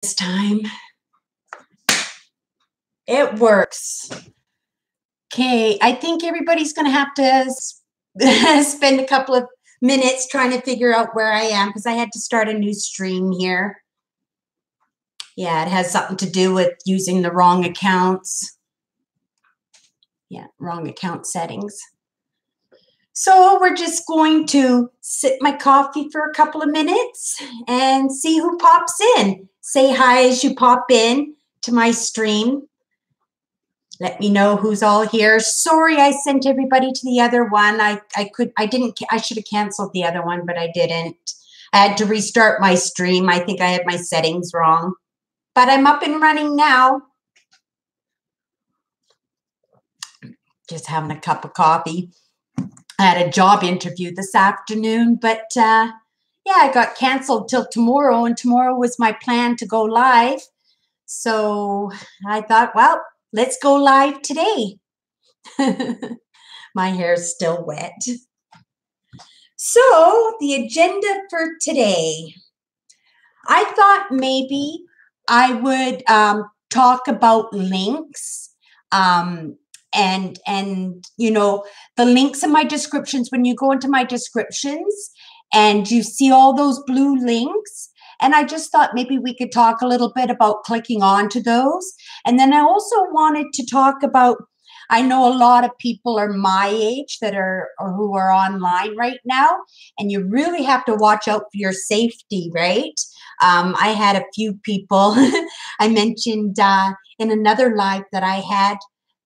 this time. It works. Okay, I think everybody's going to have to spend a couple of minutes trying to figure out where I am because I had to start a new stream here. Yeah, it has something to do with using the wrong accounts. Yeah, wrong account settings. So we're just going to sip my coffee for a couple of minutes and see who pops in. Say hi as you pop in to my stream. Let me know who's all here. Sorry, I sent everybody to the other one. I should have canceled the other one, but I didn't. I had to restart my stream. I think I had my settings wrong. But I'm up and running now. Just having a cup of coffee. I had a job interview this afternoon, but yeah, I got canceled till tomorrow, and tomorrow was my plan to go live. So I thought, well, let's go live today. My hair's still wet. So the agenda for today, I thought maybe I would talk about links and you know, the links in my descriptions. When you go into my descriptions and you see all those blue links, and I just thought maybe we could talk a little bit about clicking onto those. And then I also wanted to talk about, I know a lot of people are my age that are, or who are online right now, and you really have to watch out for your safety, right? I had a few people, I mentioned in another live that I had,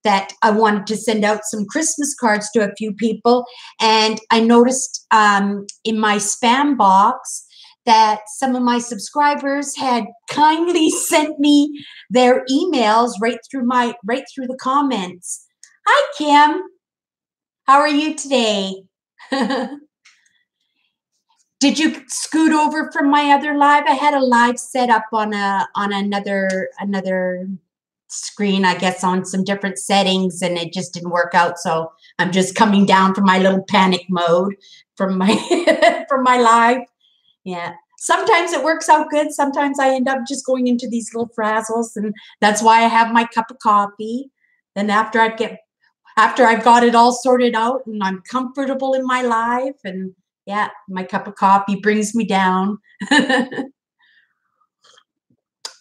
that I wanted to send out some Christmas cards to a few people. And I noticed in my spam box that some of my subscribers had kindly sent me their emails right through the comments. Hi, Kim. How are you today? Did you scoot over from my other live? I had a live set up on another screen, I guess, on some different settings, and it just didn't work out. So I'm just coming down from my little panic mode from my from my live. Yeah. Sometimes it works out good. Sometimes I end up just going into these little frazzles, and that's why I have my cup of coffee. Then after I've got it all sorted out and I'm comfortable in my life, and yeah, my cup of coffee brings me down.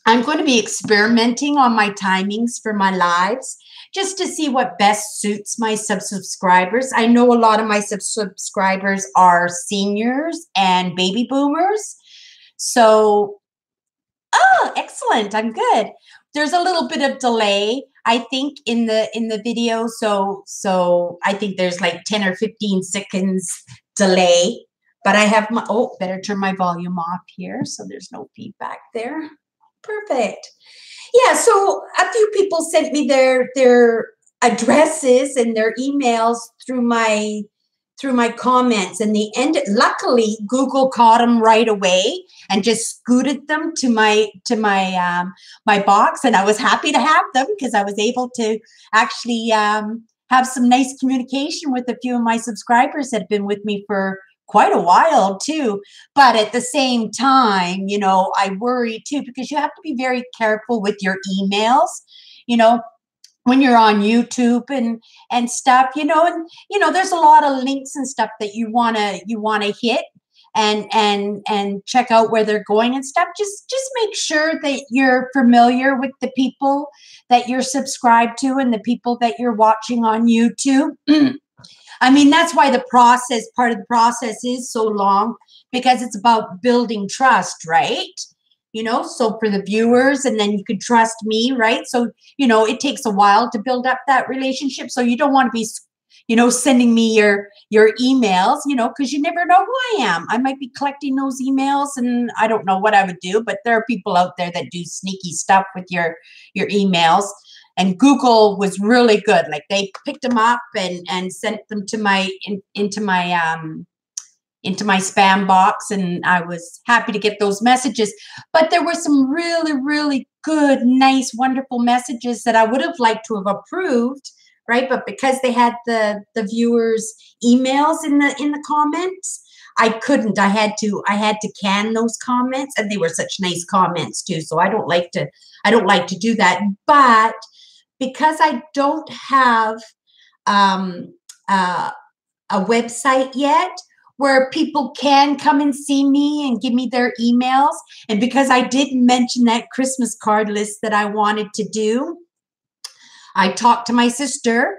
I'm going to be experimenting on my timings for my lives just to see what best suits my subscribers. I know a lot of my subscribers are seniors and baby boomers. So, oh, excellent. I'm good. There's a little bit of delay, I think, in the video. So I think there's like 10 or 15 seconds delay. But I have my, oh, better turn my volume off here so there's no feedback there. Perfect. Yeah, so a few people sent me their addresses and their emails through my comments, and they ended. Luckily, Google caught them right away and just scooted them to my box, and I was happy to have them because I was able to actually have some nice communication with a few of my subscribers that have been with me for quite a while too. But at the same time, you know, I worry too, because you have to be very careful with your emails, you know, when you're on YouTube and stuff, you know, and you know, there's a lot of links and stuff that you wanna hit and check out where they're going and stuff. Just make sure that you're familiar with the people that you're subscribed to and the people that you're watching on YouTube. I mean, that's why part of the process is so long, because it's about building trust, right? You know, so for the viewers, and then you can trust me, right? So, you know, it takes a while to build up that relationship. So you don't want to be, you know, sending me your emails, you know, because you never know who I am. I might be collecting those emails and I don't know what I would do, but there are people out there that do sneaky stuff with your emails. And Google was really good. Like, they picked them up and sent them to into my spam box, and I was happy to get those messages. But there were some really, really good, nice, wonderful messages that I would have liked to have approved, right? But because they had the viewers' emails in the comments, I couldn't. I had to can those comments, and they were such nice comments too. So I don't like to do that. But because I don't have um, uh, a website yet where people can come and see me and give me their emails, and because I did mention that Christmas card list that I wanted to do, I talked to my sister,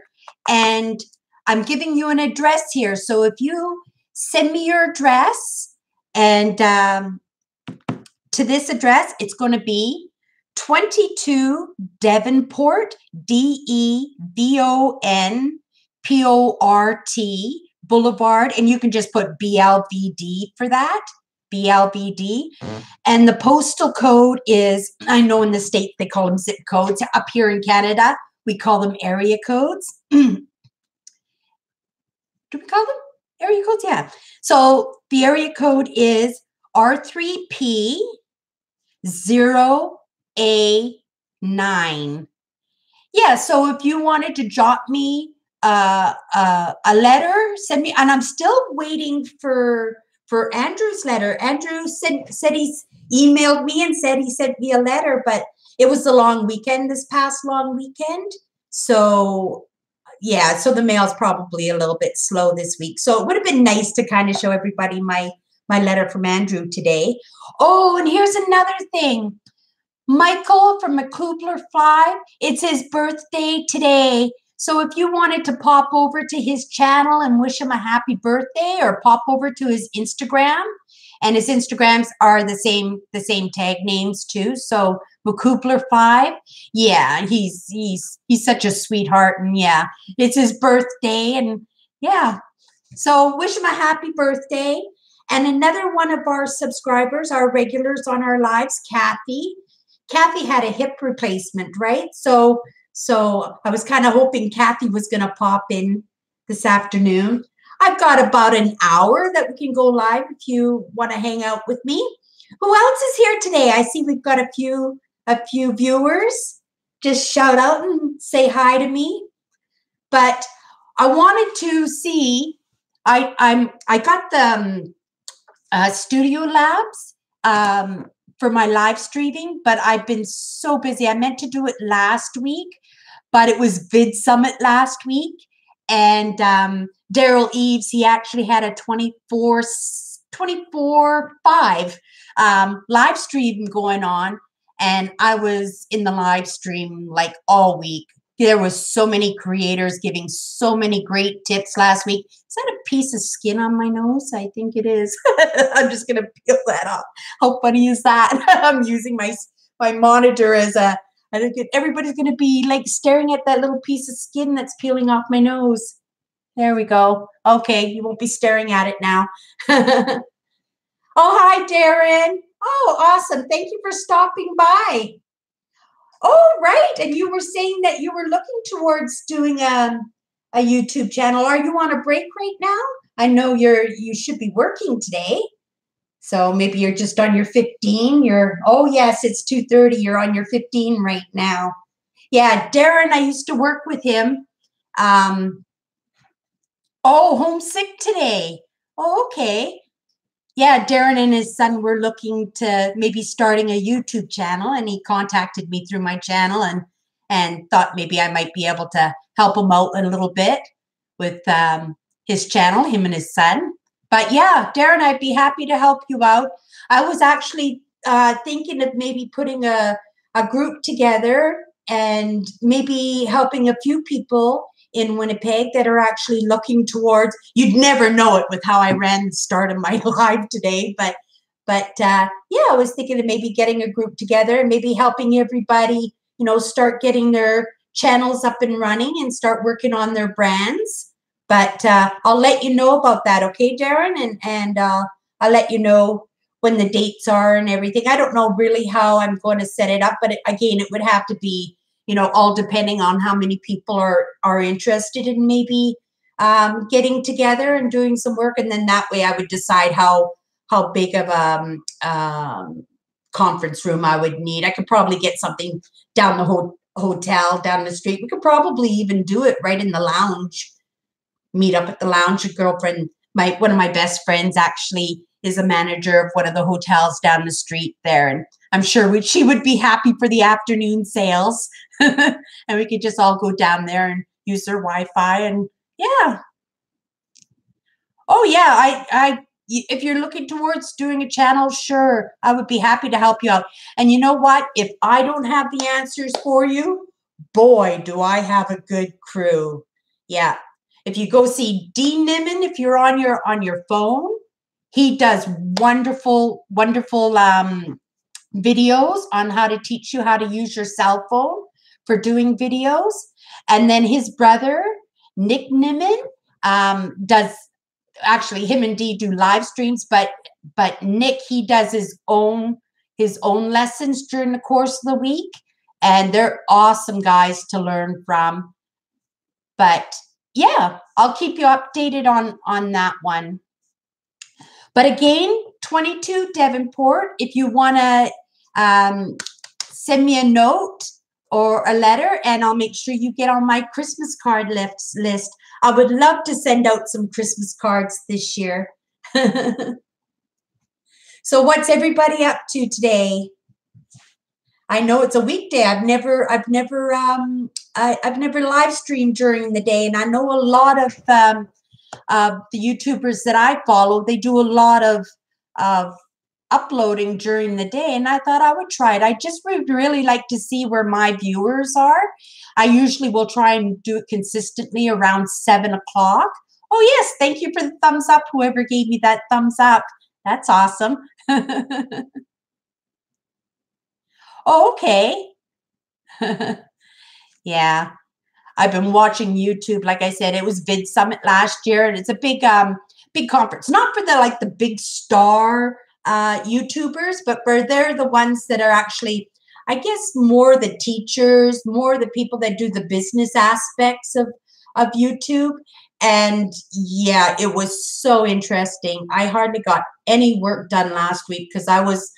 and I'm giving you an address here. So if you send me your address, and to this address, it's going to be 22 Devonport, Devonport Boulevard, and you can just put BLVD for that, BLVD. And the postal code is, I know in the States they call them zip codes. Up here in Canada, we call them area codes. Do we call them area codes? Yeah. So the area code is R3P 0A9. Yeah, so if you wanted to jot me a letter, send me, and I'm still waiting for Andrew's letter. Andrew said he's emailed me and said he sent me a letter, but it was a long weekend, this past long weekend. So yeah, so the mail's probably a little bit slow this week. So it would have been nice to kind of show everybody my letter from Andrew today. Oh, and here's another thing. Michael from McCoupler 5, it's his birthday today. So if you wanted to pop over to his channel and wish him a happy birthday, or pop over to his Instagram, and his Instagrams are the same tag names too. So McCoupler 5, yeah, he's such a sweetheart, and yeah, it's his birthday, and yeah, so wish him a happy birthday. And another one of our subscribers, our regulars on our lives, Kathy. Kathy had a hip replacement, right? So I was kind of hoping Kathy was going to pop in this afternoon. I've got about an hour that we can go live if you want to hang out with me. Who else is here today? I see we've got a few viewers. Just shout out and say hi to me. But I wanted to see. I got the Studio Labs for my live streaming, but I've been so busy. I meant to do it last week, but it was Vid Summit last week, and Daryl Eves, he actually had a 24/5 live stream going on, and I was in the live stream like all week. There was so many creators giving so many great tips last week. Is that a piece of skin on my nose? I think it is. I'm just going to peel that off. How funny is that? I'm using my monitor as a, I think everybody's going to be like staring at that little piece of skin that's peeling off my nose. There we go. Okay, you won't be staring at it now. Oh, hi, Darren. Oh, awesome. Thank you for stopping by. Oh, right. And you were saying that you were looking towards doing a YouTube channel. Are you on a break right now? I know you should be working today. So maybe you're just on your 15. Oh, yes, it's 2:30. You're on your 15 right now. Yeah, Darren, I used to work with him. Oh, homesick today. Oh, okay. Yeah, Darren and his son were looking to maybe starting a YouTube channel, and he contacted me through my channel and thought maybe I might be able to help him out a little bit with his channel, him and his son. But yeah, Darren, I'd be happy to help you out. I was actually thinking of maybe putting a group together and maybe helping a few people in Winnipeg that are actually looking towards, you'd never know it with how I ran the start of my live today, but yeah, I was thinking of maybe getting a group together and maybe helping everybody, start getting their channels up and running and start working on their brands. But I'll let you know about that, okay, Darren? And I'll let you know when the dates are and everything. I don't know really how I'm going to set it up, but again, it would have to be, all depending on how many people are interested in maybe getting together and doing some work. And then that way I would decide how big of a conference room I would need. I could probably get something down the hotel, down the street. We could probably even do it right in the lounge, meet up at the lounge. Your girlfriend one of my best friends actually is a manager of one of the hotels down the street there, and I'm sure she would be happy for the afternoon sales, and we could just all go down there and use their Wi-Fi. And yeah, oh yeah, if you're looking towards doing a channel, sure, I would be happy to help you out. And you know what? If I don't have the answers for you, boy, do I have a good crew. Yeah. If you go see Dean Niman, if you're on your phone, he does wonderful, wonderful videos on how to teach you how to use your cell phone for doing videos. And then his brother, Nick Niman, does, actually him and Dee do live streams, but Nick, he does his own lessons during the course of the week, and they're awesome guys to learn from. But yeah, I'll keep you updated on that one. But again, 22 Devonport, if you want to send me a note or a letter, and I'll make sure you get on my Christmas card list. I would love to send out some Christmas cards this year. So what's everybody up to today? I know it's a weekday. I've never live streamed during the day, and I know a lot of the YouTubers that I follow, they do a lot of uploading during the day, and I thought I would try it. I just would really like to see where my viewers are. I usually will try and do it consistently around 7 o'clock. Oh yes, thank you for the thumbs up, whoever gave me that thumbs up. That's awesome. Oh, okay. Yeah, I've been watching YouTube. Like I said, it was Vid Summit last year, and it's a big conference. Not for the big star YouTubers, but they're the ones that are actually, I guess, more the teachers, more the people that do the business aspects of YouTube. And yeah, it was so interesting. I hardly got any work done last week because I was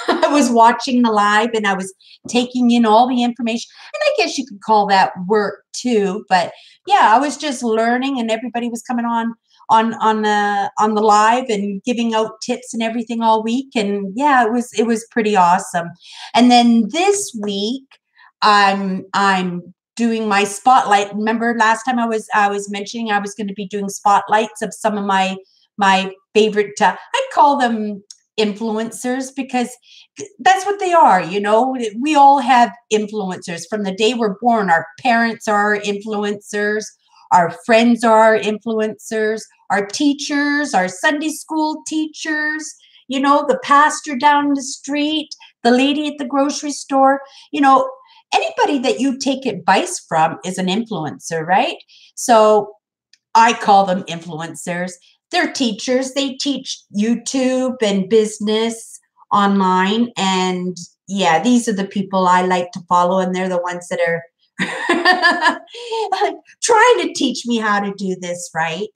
I was watching the live and I was taking in all the information. And I guess you could call that work too. But yeah, I was just learning, and everybody was coming on the live and giving out tips and everything all week. And yeah, it was pretty awesome. And then this week I'm doing my spotlight. Remember last time I was mentioning I was going to be doing spotlights of some of my favorite, I call them influencers, because that's what they are. You know, we all have influencers from the day we're born. Our parents are our influencers. Our friends are our influencers. Our teachers, our Sunday school teachers, you know, the pastor down the street, the lady at the grocery store, you know, anybody that you take advice from is an influencer, right? So I call them influencers. They're teachers. They teach YouTube and business online. And yeah, these are the people I like to follow. And they're the ones that are trying to teach me how to do this right.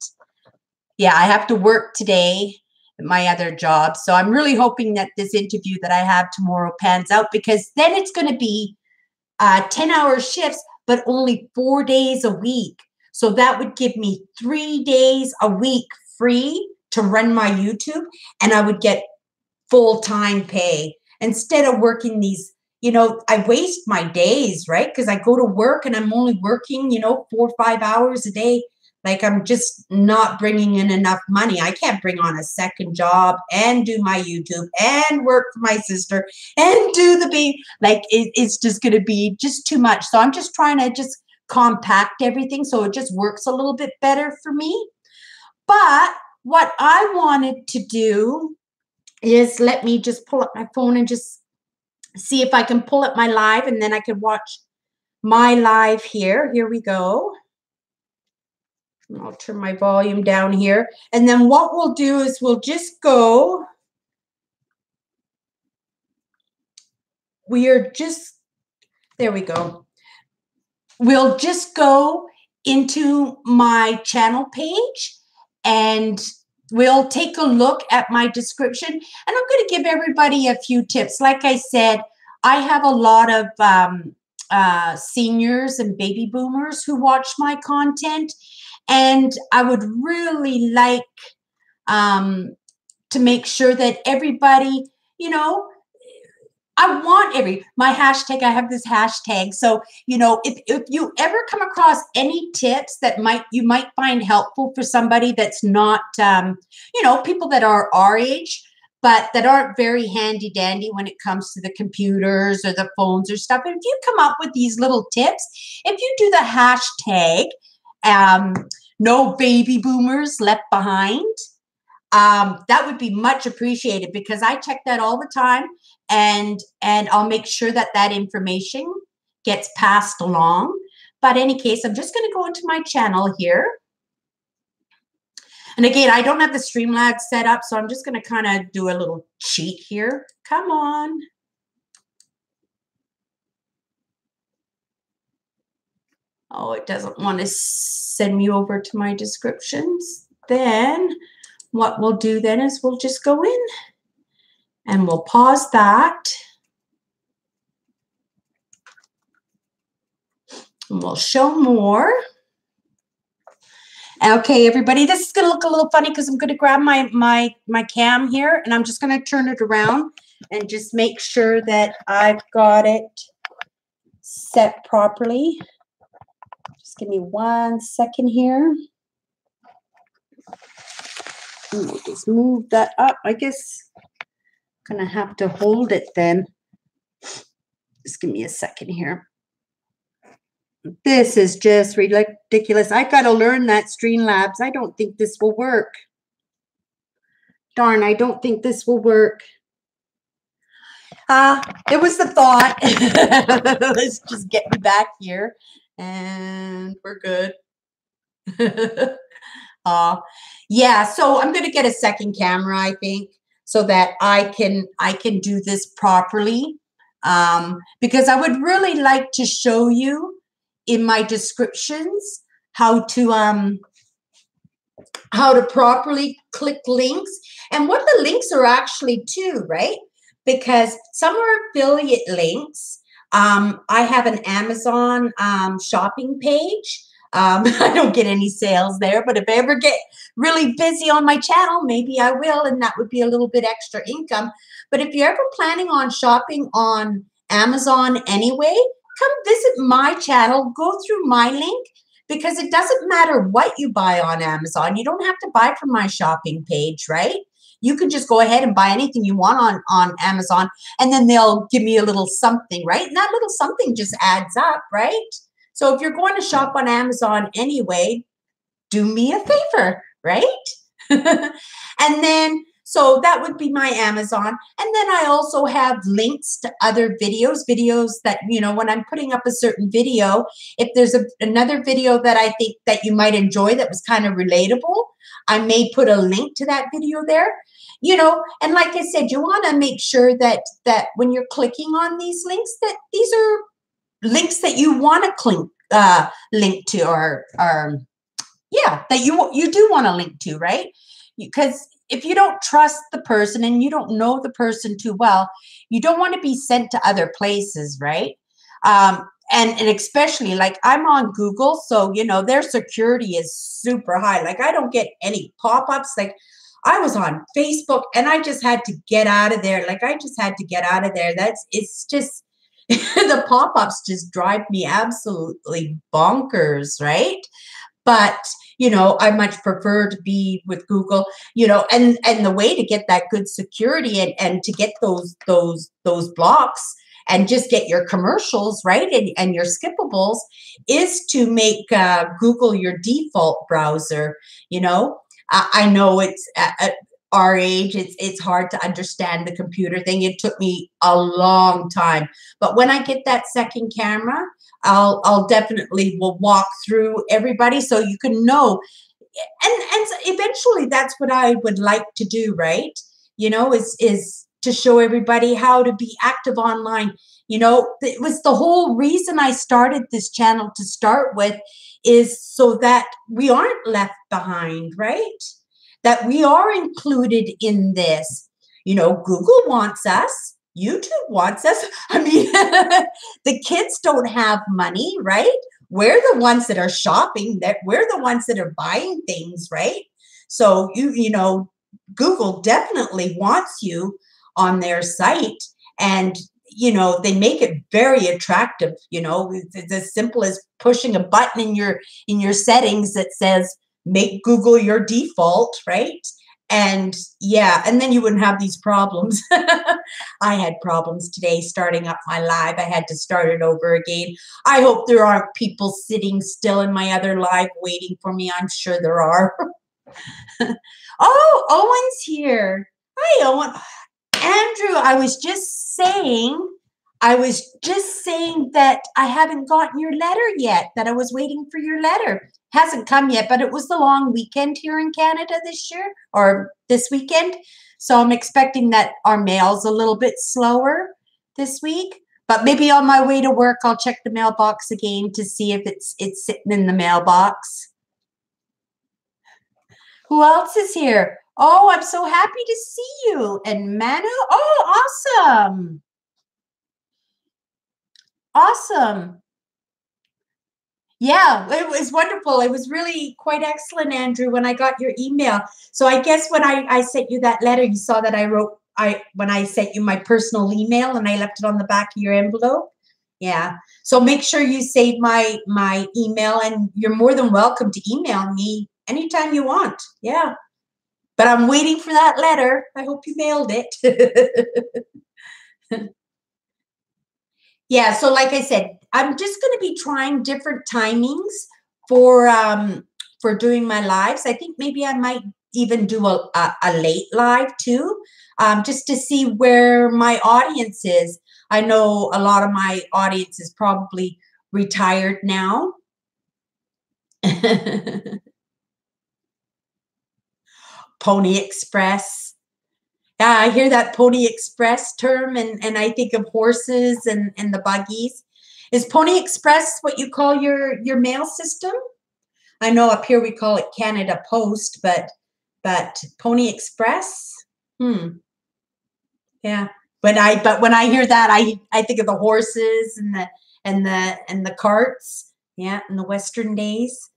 Yeah, I have to work today at my other job. So I'm really hoping that this interview that I have tomorrow pans out, because then it's going to be 10-hour shifts, but only 4 days a week. So that would give me 3 days a week free to run my YouTube, and I would get full-time pay instead of working these, you know, I waste my days, right? Because I go to work and I'm only working, you know, 4 or 5 hours a day. Like, I'm just not bringing in enough money. I can't bring on a second job and do my YouTube and work for my sister and do the baby. Like, it's just going to be just too much. So I'm just trying to just compact everything so it just works a little bit better for me. But what I wanted to do is, let me just pull up my phone and just see if I can pull up my live, and then I can watch my live here. Here we go. I'll turn my volume down here. And then what we'll do is we'll just go. There we go. We'll just go into my channel page and we'll take a look at my description. And I'm going to give everybody a few tips. Like I said, I have a lot of seniors and baby boomers who watch my content. And I would really like to make sure that everybody, I want my hashtag, I have this hashtag. So, if you ever come across any tips that you might find helpful for somebody that's not, people that are our age, but that aren't very handy dandy when it comes to the computers or the phones or stuff. And if you come up with these little tips, if you do the hashtag, no baby boomers left behind, that would be much appreciated, because I check that all the time, and I'll make sure that information gets passed along. But in any case, I'm just going to go into my channel here. And again, I don't have the Streamlabs set up, so I'm just going to kind of do a little cheat here. Come on. Oh, it doesn't want to send me over to my descriptions. Then what we'll do then is we'll just go in and we'll pause that. And we'll show more. Okay, everybody, this is going to look a little funny because I'm going to grab my cam here, and I'm just going to turn it around and just make sure that I've got it set properly. Just give me 1 second here. And we'll just move that up. I guess I'm going to have to hold it then. Just give me a second here. This is just ridiculous. I got to learn that Streamlabs. I don't think this will work. Darn, I don't think this will work. It was the thought. Let's just get me back here. And we're good. Yeah, so I'm going to get a second camera, I think, so that I can do this properly. Because I would really like to show you in my descriptions how to properly click links, and what the links are actually too, right? Because some are affiliate links. I have an Amazon shopping page. I don't get any sales there, but if I ever get really busy on my channel, maybe I will, and that would be a little bit extra income. But if you're ever planning on shopping on Amazon anyway, come visit my channel, go through my link, because it doesn't matter what you buy on Amazon. You don't have to buy from my shopping page, right? You can just go ahead and buy anything you want on Amazon, and then they'll give me a little something, right? And that little something just adds up, right? So if you're going to shop on Amazon anyway, do me a favor, right? And then, so that would be my Amazon. And then I also have links to other videos that, when I'm putting up a certain video, if there's another video that I think that you might enjoy that was kind of relatable, I may put a link to that video there. And like I said, you want to make sure that when you're clicking on these links, that these are links that you want to link to, or yeah, that you do want to link to, right? Because if you don't trust the person and you don't know the person too well, you don't want to be sent to other places, right? And especially, like, I'm on Google, so their security is super high. Like, I don't get any pop-ups. Like, I was on Facebook and I just had to get out of there. Like, I just had to get out of there. It's just the pop-ups just drive me absolutely bonkers, right? But, I much prefer to be with Google, and the way to get that good security and to get those blocks and just get your commercials, right, and your skippables, is to make Google your default browser. I know it's at our age, it's hard to understand the computer thing. It took me a long time, but when I get that second camera, I'll definitely will walk through everybody so you can know, and eventually that's what I would like to do, right? Is to show everybody how to be active online. It was the whole reason I started this channel to start with, is so that we aren't left behind, right? That we are included in this. Google wants us. YouTube wants us. I mean, the kids don't have money, right? We're the ones that are shopping. That we're the ones that are buying things, right? So Google definitely wants you on their site, and they make it very attractive. It's as simple as pushing a button in your settings that says make Google your default, right? And yeah, and then you wouldn't have these problems. I had problems today starting up my live. I had to start it over again. I hope there aren't people sitting still in my other live waiting for me. I'm sure there are. Oh, Owen's here. Hi, Owen. Andrew, I was just saying that I haven't gotten your letter yet, that I was waiting for your letter. Hasn't come yet, but it was the long weekend here in Canada this year, or this weekend. So I'm expecting that our mail's a little bit slower this week. But maybe on my way to work, I'll check the mailbox again to see if it's sitting in the mailbox. Who else is here? Oh, I'm so happy to see you. And Manu? Oh, awesome. Awesome. Yeah, it was wonderful. It was really quite excellent, Andrew, when I got your email. So I guess when I sent you that letter, you saw that when I sent you my personal email and I left it on the back of your envelope. Yeah. So make sure you save my email, and you're more than welcome to email me anytime you want. Yeah. But I'm waiting for that letter. I hope you mailed it. Yeah, so like I said, I'm just going to be trying different timings for doing my lives. I think maybe I might even do a late live too, just to see where my audience is. I know a lot of my audience is probably retired now. Pony Express. Yeah, I hear that Pony Express term, and I think of horses and the buggies. Is Pony Express what you call your mail system? I know up here we call it Canada Post, but Pony Express? Yeah. But when I hear that, I think of the horses and the carts, yeah, in the Western days.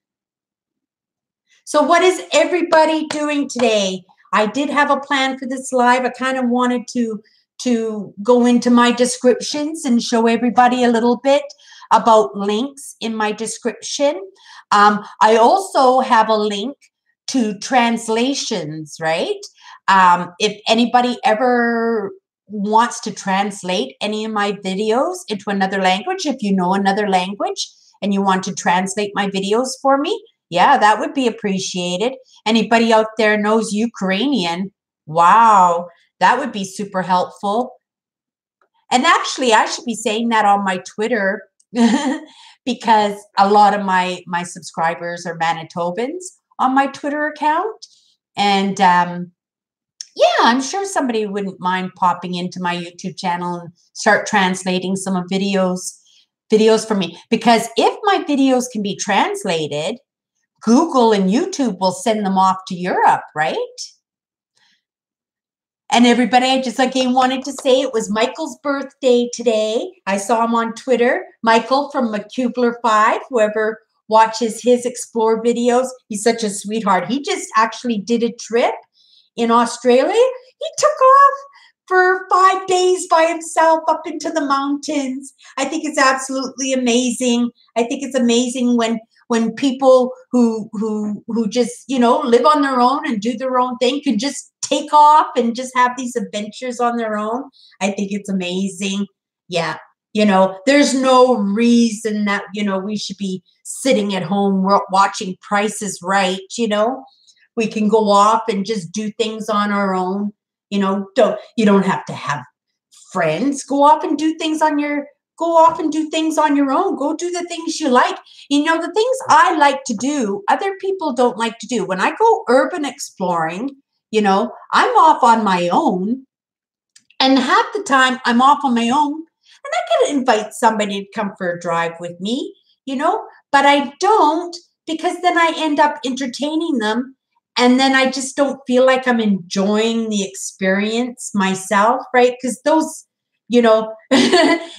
So what is everybody doing today? I did have a plan for this live. I kind of wanted to go into my descriptions and show everybody a little bit about links in my description. I also have a link to translations, right? If anybody ever wants to translate any of my videos into another language, if you know another language and you want to translate my videos for me, yeah, that would be appreciated. Anybody out there knows Ukrainian? Wow, that would be super helpful. And actually, I should be saying that on my Twitter because a lot of my subscribers are Manitobans on my Twitter account. And yeah, I'm sure somebody wouldn't mind popping into my YouTube channel and start translating some of videos for me. Because if my videos can be translated, Google and YouTube will send them off to Europe, right? And everybody, I just again wanted to say it was Michael's birthday today. I saw him on Twitter. Michael from McCubler5, whoever watches his Explore videos, he's such a sweetheart. He just actually did a trip in Australia. He took off for 5 days by himself up into the mountains. I think it's absolutely amazing. I think it's amazing when people who just, live on their own and do their own thing can just take off and just have these adventures on their own. I think it's amazing. Yeah. There's no reason that, we should be sitting at home watching Price is Right. We can go off and just do things on our own. You don't have to have friends. Go off and do things on your own. Go do the things you like. The things I like to do, other people don't like to do. When I go urban exploring, I'm off on my own. And half the time I'm off on my own, and I can invite somebody to come for a drive with me, but I don't, because then I end up entertaining them. And then I just don't feel like I'm enjoying the experience myself, right? Because those,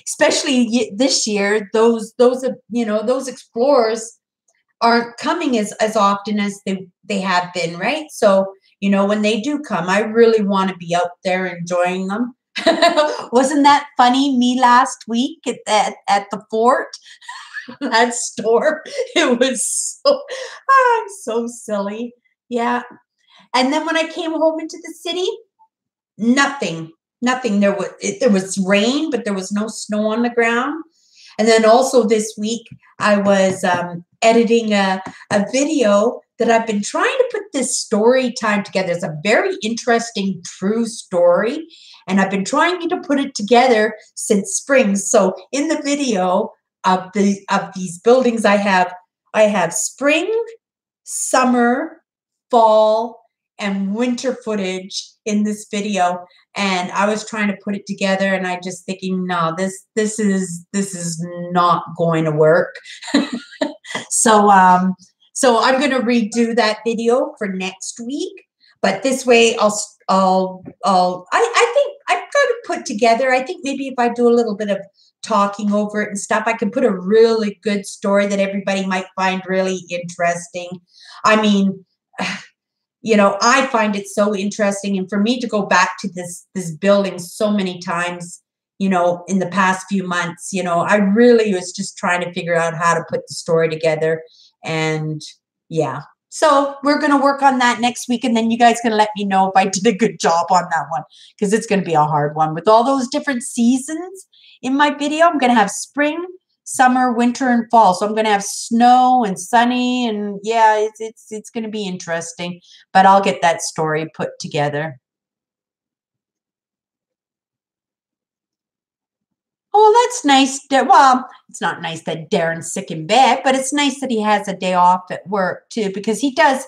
especially this year, those explorers aren't coming as often as they have been, right? So, you know, when they do come, I really want to be out there enjoying them. Wasn't that funny? Me last week at the fort, that store. It was so, I'm so silly. Yeah. And then when I came home into the city, nothing, nothing. There was rain, but there was no snow on the ground. And then also this week, I was editing a video that I've been trying to put this story time together. It's a very interesting, true story. And I've been trying to put it together since spring. So in the video of these buildings, I have spring, summer, fall, and winter footage in this video. And I was trying to put it together, and I just thinking, no, this is not going to work. So I'm going to redo that video for next week. But this way, I think I've got to put together. I think maybe if I do a little bit of talking over it and stuff, I can put a really good story that everybody might find really interesting. I mean, you know, I find it so interesting, and for me to go back to this building so many times, you know, in the past few months, you know, I really was just trying to figure out how to put the story together. And yeah, so we're going to work on that next week, and then you guys can let me know if I did a good job on that one, because it's going to be a hard one with all those different seasons in my video. I'm going to have spring, summer, winter, and fall. So I'm going to have snow and sunny, and yeah, it's going to be interesting, but I'll get that story put together. Oh, that's nice. Well, it's not nice that Darren's sick in bed, but it's nice that he has a day off at work too, because he does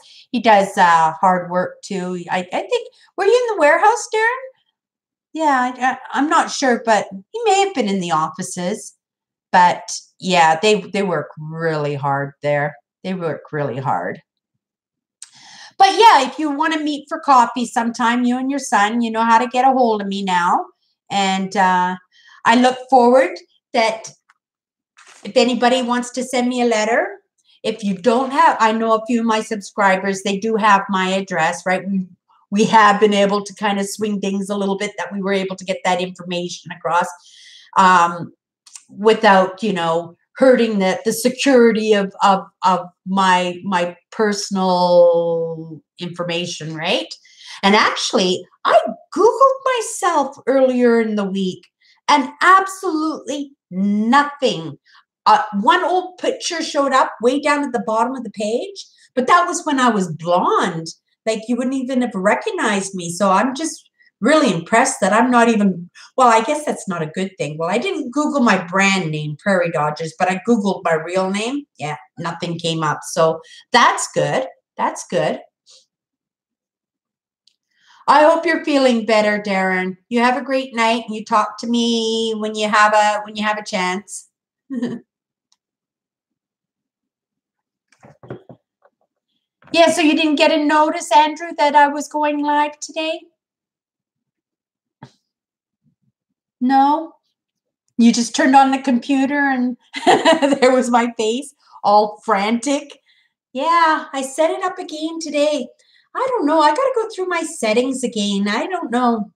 hard work too. I think, were you in the warehouse, Darren? Yeah, I'm not sure, but he may have been in the offices. But yeah, they work really hard there. They work really hard. But yeah, if you want to meet for coffee sometime, you and your son, you know how to get a hold of me now. And I look forward that if anybody wants to send me a letter, if you don't have, I know a few of my subscribers, they do have my address, right? We have been able to kind of swing things a little bit, that we were able to get that information across. Without, you know, hurting the security of my personal information, right? And actually, I Googled myself earlier in the week, and absolutely nothing. One old picture showed up way down at the bottom of the page, but that was when I was blonde. Like, you wouldn't even have recognized me. So I'm just really impressed that I'm not even, well, I guess that's not a good thing. Well, I didn't Google my brand name, PrairieDodgers, but I Googled my real name. Yeah, nothing came up. So that's good. That's good. I hope you're feeling better, Darren. You have a great night, and you talk to me when you have a chance. Yeah, so you didn't get a notice, Andrew, that I was going live today? No? You just turned on the computer and there was my face all frantic. Yeah, I set it up again today. I don't know. I got to go through my settings again. I don't know.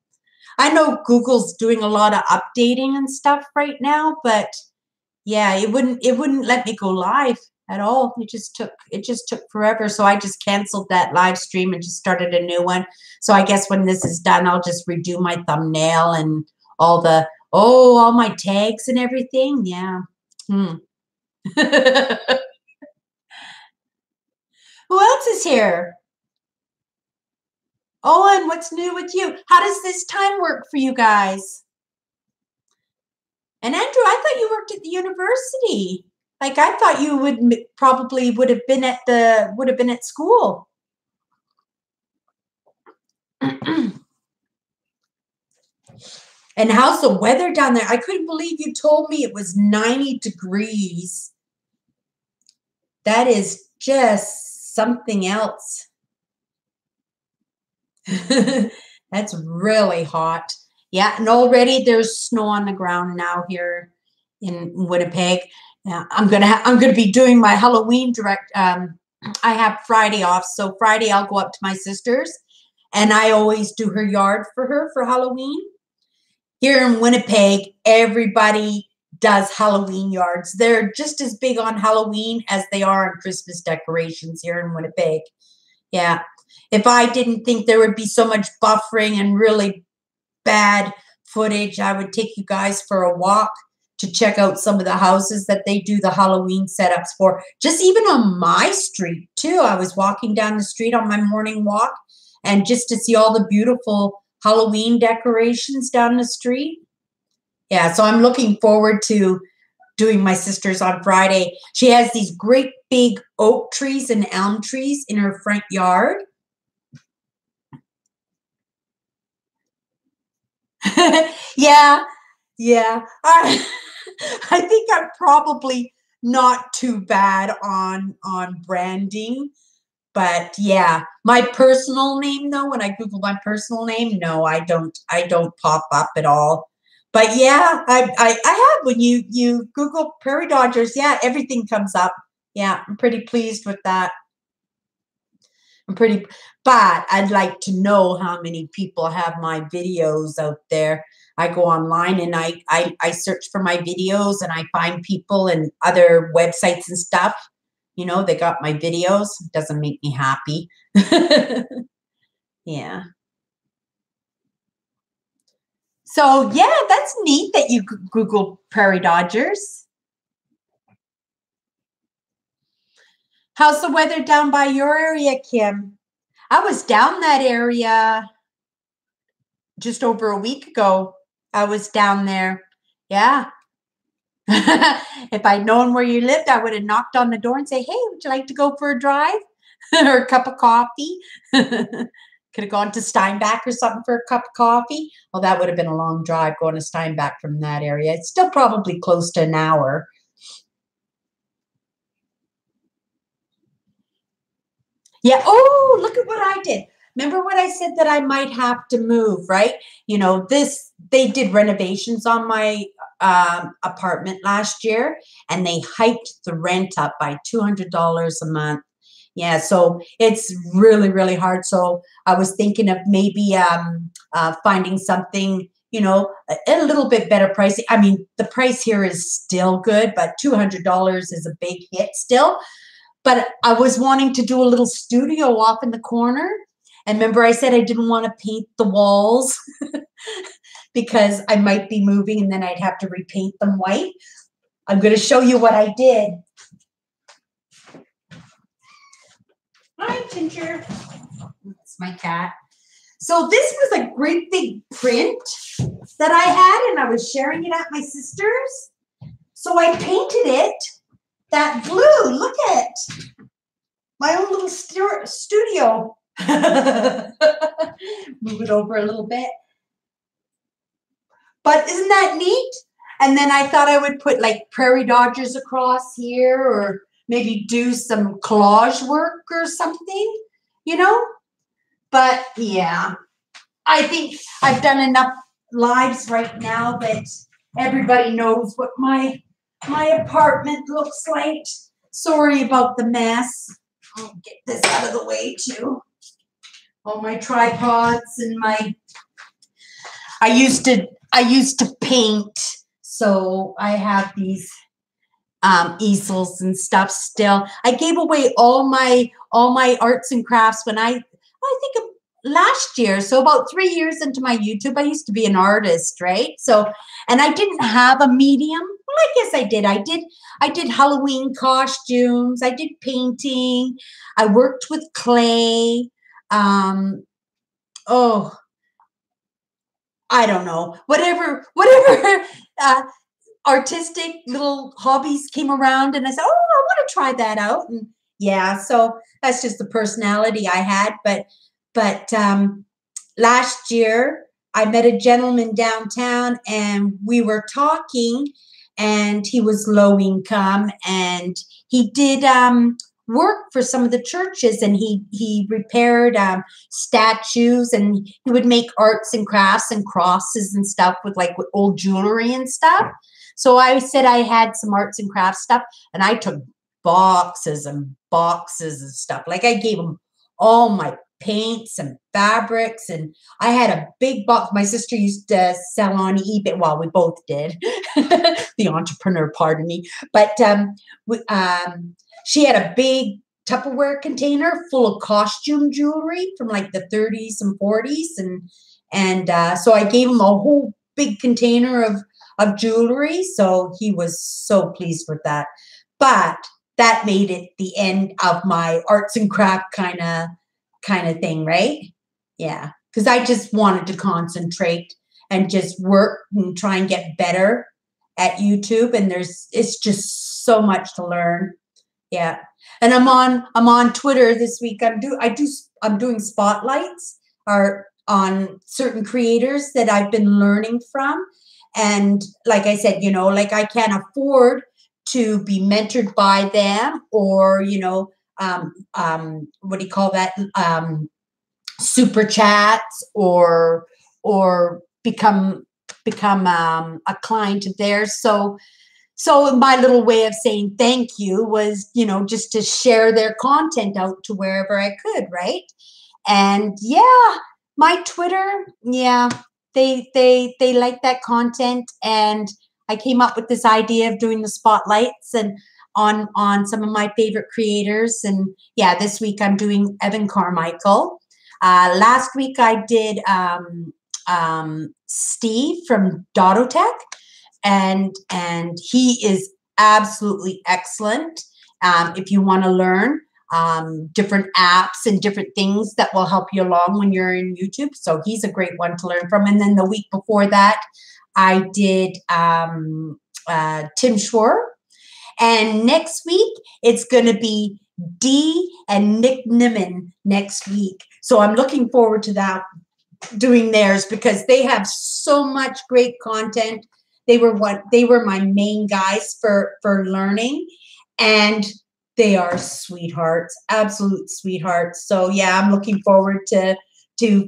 I know Google's doing a lot of updating and stuff right now, but yeah, it wouldn't let me go live at all. It just took forever. So I just canceled that live stream and just started a new one. So I guess when this is done, I'll just redo my thumbnail and all my tags and everything. Yeah. Who else is here? Owen, what's new with you? How does this time work for you guys? And Andrew, I thought you worked at the university. Like, I thought you would have been at school. And how's the weather down there? I couldn't believe you told me it was 90 degrees. That is just something else. That's really hot. Yeah, and already there's snow on the ground now here in Winnipeg. I'm gonna be doing my Halloween direct. I have Friday off, so Friday I'll go up to my sister's and I always do her yard for her for Halloween. Here in Winnipeg, everybody does Halloween yards. They're just as big on Halloween as they are on Christmas decorations here in Winnipeg. Yeah. If I didn't think there would be so much buffering and really bad footage, I would take you guys for a walk to check out some of the houses that they do the Halloween setups for. Just even on my street, too. I was walking down the street on my morning walk, and just to see all the beautiful Halloween decorations down the street. Yeah, so I'm looking forward to doing my sister's on Friday. She has these great big oak trees and elm trees in her front yard. Yeah, yeah. I think I'm probably not too bad on branding. But yeah, my personal name though, when I Google my personal name, no, I don't pop up at all. But yeah, I have when you Google Prairie Dodgers, yeah, everything comes up. Yeah, I'm pretty pleased with that. But I'd like to know how many people have my videos out there. I go online and I search for my videos and I find people and other websites and stuff. You know, they got my videos. It doesn't make me happy. Yeah. So yeah, that's neat that you Google Prairie Dodgers. How's the weather down by your area, Kim? I was down that area just over a week ago. I was down there. Yeah. If I'd known where you lived, I would have knocked on the door and say, "Hey, would you like to go for a drive or a cup of coffee?" Could have gone to Steinbach or something for a cup of coffee. Well, that would have been a long drive going to Steinbach from that area. It's still probably close to an hour. Yeah. Oh, look at what I did. Remember what I said that I might have to move, right? You know, they did renovations on my apartment last year and they hiked the rent up by $200 a month. Yeah, so it's really, really hard. So I was thinking of maybe finding something, you know, a little bit better pricing. I mean, the price here is still good, but $200 is a big hit still. But I was wanting to do a little studio off in the corner. And remember, I said I didn't want to paint the walls because I might be moving and then I'd have to repaint them white. I'm going to show you what I did. Hi, Ginger. That's my cat. So this was a great big print that I had, and I was sharing it at my sister's. So I painted it that blue. Look at it. My own little studio. Move it over a little bit. But isn't that neat? And then I thought I would put like Prairie Dodgers across here or maybe do some collage work or something, you know? But yeah, I think I've done enough lives right now that everybody knows what my apartment looks like. Sorry about the mess. I'll get this out of the way too. All my tripods and I used to paint, so I have these easels and stuff still. I gave away all my arts and crafts when I think of last year, so about 3 years into my YouTube. I used to be an artist, right? So, and I didn't have a medium. Well, I guess I did. I did Halloween costumes. I did painting. I worked with clay. Oh, I don't know. Whatever artistic little hobbies came around, and I said, "Oh, I want to try that out." And yeah, so that's just the personality I had. But last year I met a gentleman downtown, and we were talking, and he was low income, and he did work for some of the churches, and he repaired statues, and he would make arts and crafts and crosses and stuff with old jewelry and stuff. So I said I had some arts and crafts stuff, and I took boxes and boxes of stuff. Like I gave him all my paints and fabrics, and I had a big box. My sister used to sell on eBay. Well, we both did. The entrepreneur, pardon me. But she had a big Tupperware container full of costume jewelry from like the 30s and 40s, and so I gave him a whole big container of jewelry. So he was so pleased with that. But that made it the end of my arts and craft kind of thing, right? Yeah, because I just wanted to concentrate and just work and try and get better at YouTube. And it's just so much to learn. Yeah, and I'm on Twitter this week. I'm doing spotlights or on certain creators that I've been learning from, and like I said, like I can't afford to be mentored by them, or what do you call that? Super chats, or become a client of theirs. So my little way of saying thank you was, just to share their content out to wherever I could, right? And yeah, my Twitter, yeah, they like that content, and I came up with this idea of doing the spotlights and on some of my favorite creators. And yeah, this week I'm doing Evan Carmichael. Last week I did Steve from Dottotech, and he is absolutely excellent. If you want to learn different apps and different things that will help you along when you're in YouTube, so he's a great one to learn from. And then the week before that, I did Tim Schwer, and next week it's going to be Dee and Nick Nimmin next week. So I'm looking forward to that, doing theirs, because they have so much great content. They were my main guys for learning, and they are sweethearts, absolute sweethearts. So yeah, I'm looking forward to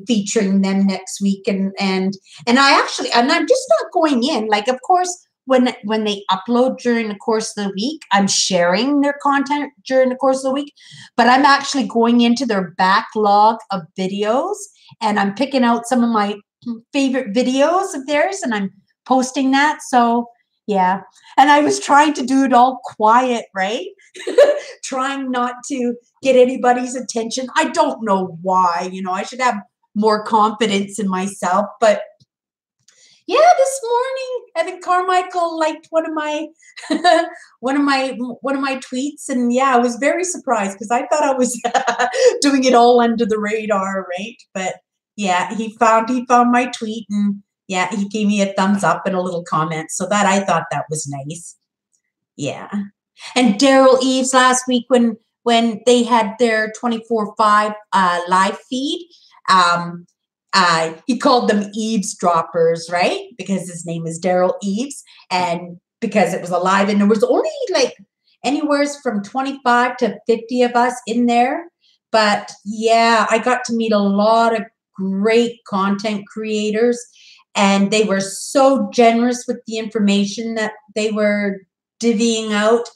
featuring them next week, and I'm just not going in. Like, of course, when they upload during the course of the week, I'm sharing their content during the course of the week, but I'm actually going into their backlog of videos, and I'm picking out some of my favorite videos of theirs, and I'm posting that. So yeah, and I was trying to do it all quiet, right? Trying not to get anybody's attention. I don't know why, I should have more confidence in myself. But yeah, this morning Evan Carmichael liked one of my one of my tweets, and yeah, I was very surprised because I thought I was doing it all under the radar, right? But yeah, he found my tweet, and yeah, he gave me a thumbs up and a little comment, so that I thought that was nice. Yeah. And Daryl Eves last week, when they had their 24/5 live feed, he called them eavesdroppers, right? Because his name is Daryl Eves, and because it was alive, and there was only like anywhere from 25 to 50 of us in there. But yeah, I got to meet a lot of great content creators, and they were so generous with the information that they were divvying out.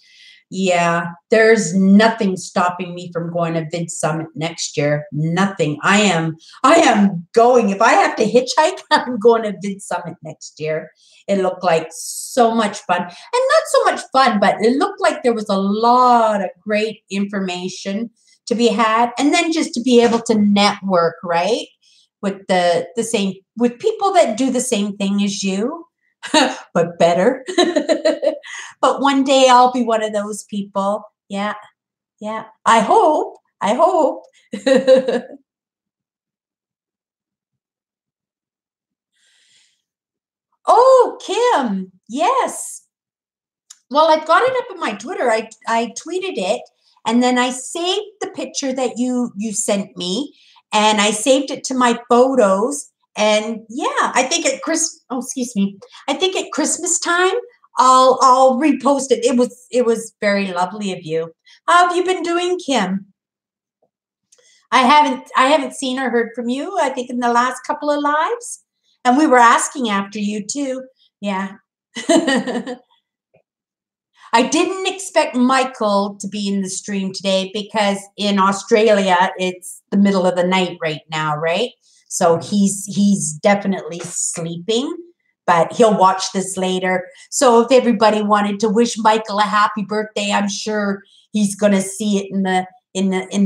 Yeah, there's nothing stopping me from going to Vid Summit next year. Nothing. I am going. If I have to hitchhike, I'm going to Vid Summit next year. It looked like so much fun. And not so much fun, but it looked like there was a lot of great information to be had. And then just to be able to network, right? With with people that do the same thing as you. But better. But one day I'll be one of those people. Yeah. Yeah. I hope. Oh, Kim. Yes. Well, I've got it up on my Twitter. I tweeted it, and then I saved the picture that you sent me, and I saved it to my photos. And yeah, I think at I think at Christmas time I'll repost it. It was very lovely of you. How have you been doing, Kim? I haven't seen or heard from you, I think, in the last couple of lives. And we were asking after you too. Yeah. I didn't expect Michael to be in the stream today because in Australia it's the middle of the night right now, right? So he's definitely sleeping, but he'll watch this later. So if everybody wanted to wish Michael a happy birthday, I'm sure he's going to see it in the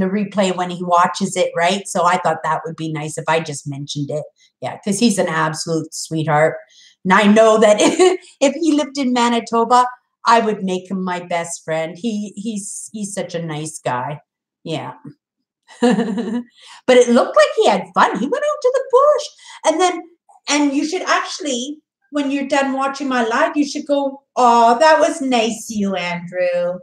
replay when he watches it, right? So I thought that would be nice if I just mentioned it. Yeah, because he's an absolute sweetheart. And I know that if he lived in Manitoba, I would make him my best friend. He's such a nice guy. Yeah. But it looked like he had fun. He went out to the bush. And you should actually, when you're done watching my live, you should go, oh, that was nice, you, Andrew.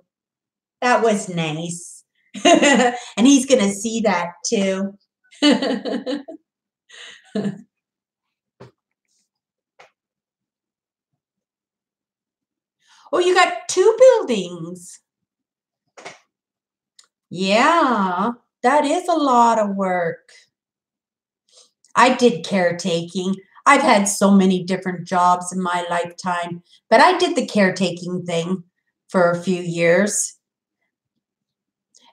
That was nice. And he's going to see that too. Oh, you got two buildings. Yeah, that is a lot of work. I did caretaking. I've had so many different jobs in my lifetime, but I did the caretaking thing for a few years.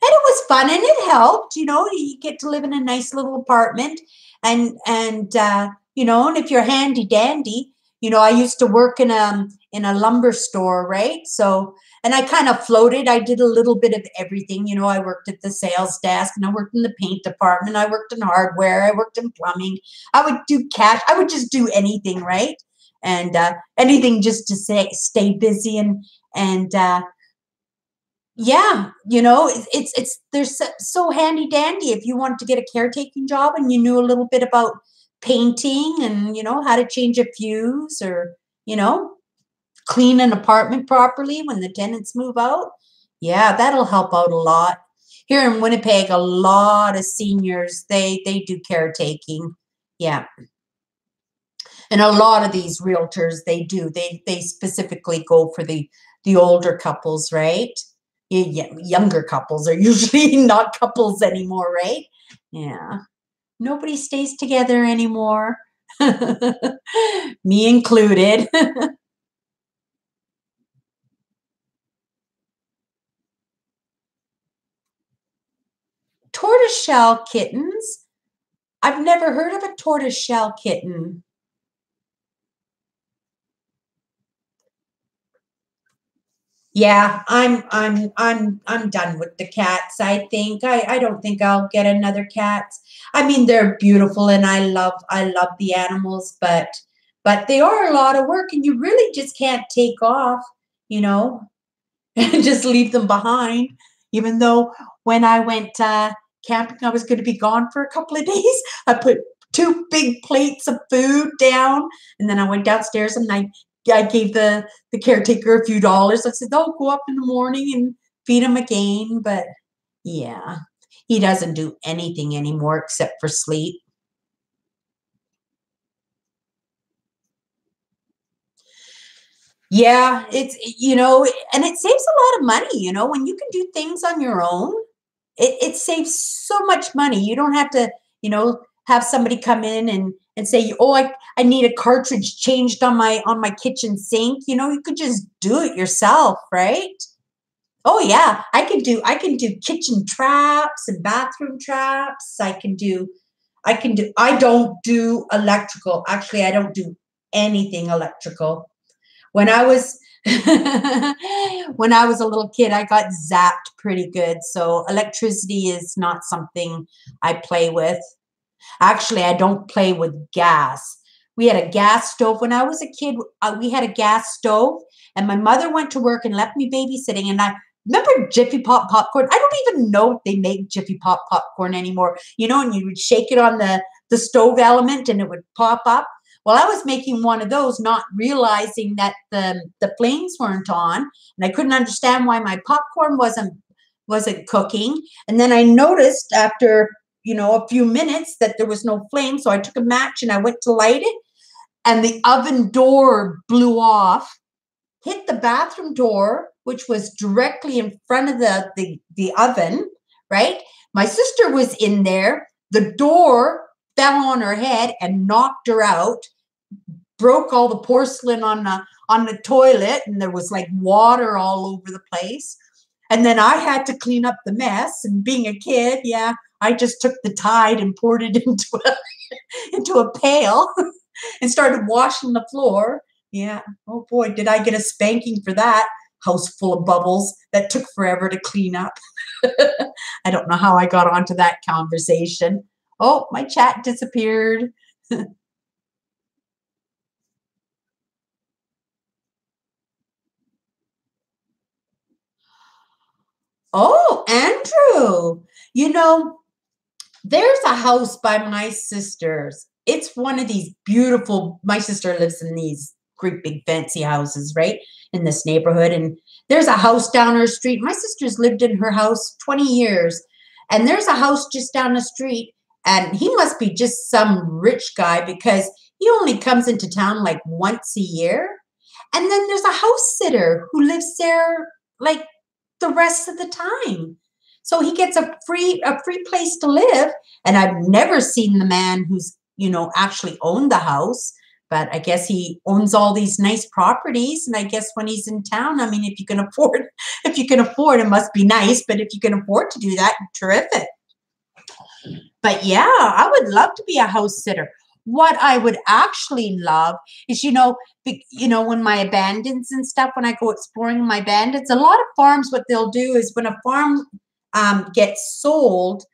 And it was fun and it helped, you get to live in a nice little apartment and if you're handy dandy, I used to work in a lumber store, right? So, and I kind of floated. I did a little bit of everything. I worked at the sales desk and I worked in the paint department. I worked in hardware. I worked in plumbing. I would do cash. I would just do anything, right? And anything just to stay busy and yeah, it's they're so handy dandy if you wanted to get a caretaking job and you knew a little bit about painting and how to change a fuse or clean an apartment properly when the tenants move out. Yeah, that'll help out a lot. Here in Winnipeg, a lot of seniors they do caretaking. Yeah. And a lot of these realtors they specifically go for the older couples, right? Younger couples are usually not couples anymore, right? Yeah. Nobody stays together anymore. Me included. Tortoiseshell kittens? I've never heard of a tortoiseshell kitten. Yeah, I'm done with the cats. I think I don't think I'll get another cat. I mean, they're beautiful and I love the animals, but they are a lot of work and you really just can't take off, and just leave them behind. Even though when I went camping, I was going to be gone for a couple of days. I put two big plates of food down, and then I went downstairs and I gave the caretaker a few dollars. I said, "Oh, go up in the morning and feed him again." But yeah, he doesn't do anything anymore except for sleep. Yeah, and it saves a lot of money, when you can do things on your own. It saves so much money. You don't have to, have somebody come in and say, "Oh, I need a cartridge changed on my kitchen sink." You could just do it yourself, right? Oh yeah, I can do kitchen traps and bathroom traps. I don't do electrical. Actually, I don't do anything electrical. When I was when I was a little kid, I got zapped pretty good. So electricity is not something I play with. Actually, I don't play with gas. We had a gas stove when I was a kid. We had a gas stove, and my mother went to work and left me babysitting. And I remember Jiffy Pop popcorn. I don't even know if they make Jiffy Pop popcorn anymore. And you would shake it on the stove element, and it would pop up. Well, I was making one of those, not realizing that the flames weren't on, and I couldn't understand why my popcorn wasn't cooking. And then I noticed after a few minutes that there was no flame, so I took a match and I went to light it, and the oven door blew off, hit the bathroom door, which was directly in front of the oven. Right, my sister was in there. The door fell on her head and knocked her out. broke all the porcelain on the toilet, and there was like water all over the place. And then I had to clean up the mess. And being a kid, yeah, I just took the Tide and poured it into a pail and started washing the floor. Yeah. Oh boy, did I get a spanking for that. House full of bubbles that took forever to clean up. I don't know how I got onto that conversation. Oh, my chat disappeared. Oh, Andrew, you know, there's a house by my sister's. It's one of these beautiful, my sister lives in these great big fancy houses, right? In this neighborhood. And there's a house down her street. My sister's lived in her house 20 years. And there's a house just down the street. And he must be just some rich guy because he only comes into town like once a year. And then there's a house sitter who lives there like the rest of the time. So he gets a free place to live. And I've never seen the man who's, actually owned the house, but I guess he owns all these nice properties. And I guess when he's in town, I mean, if you can afford, it must be nice. But if you can afford to do that, terrific. But yeah, I would love to be a house sitter. What I would actually love is, when my abandons and stuff, when I go exploring my abandons, a lot of farms, what they'll do is when a farm gets sold,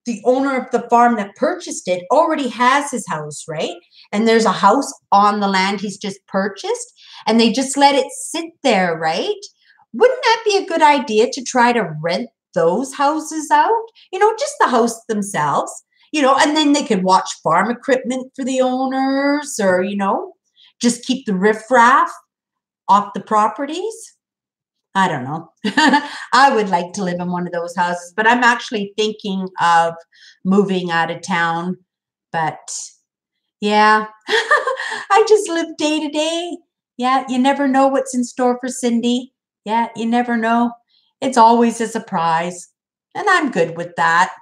the owner of the farm that purchased it already has his house, right? And there's a house on the land he's just purchased, and they just let it sit there, right? Wouldn't that be a good idea to try to rent those houses out? Just the house themselves, and then they could watch farm equipment for the owners or, just keep the riffraff off the properties. I don't know. I would like to live in one of those houses, but I'm actually thinking of moving out of town. But yeah, I just live day to day. Yeah, you never know what's in store for Cindy. Yeah, you never know. It's always a surprise. And I'm good with that.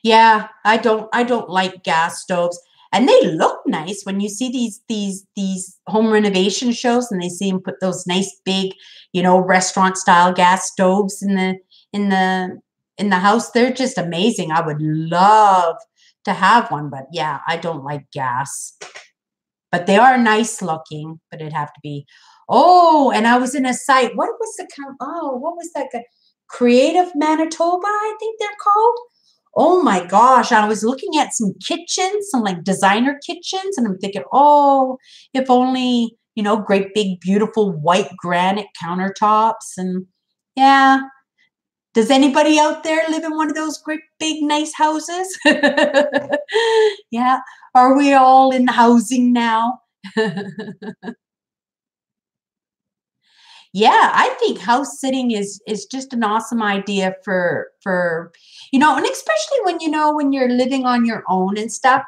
Yeah, I don't like gas stoves. And they look nice when you see these home renovation shows and they see them put those nice big, restaurant style gas stoves in the in the house. They're just amazing. I would love to have one, but yeah, I don't like gas. But they are nice looking, but it'd have to be. Oh, and I was in a site. What was that? Creative Manitoba, I think they're called. Oh my gosh, I was looking at some kitchens, some like designer kitchens, and I'm thinking, oh, if only, great big beautiful white granite countertops. And yeah, does anybody out there live in one of those great big nice houses? Yeah, are we all in housing now? Yeah, I think house sitting is just an awesome idea for and especially when you're living on your own and stuff,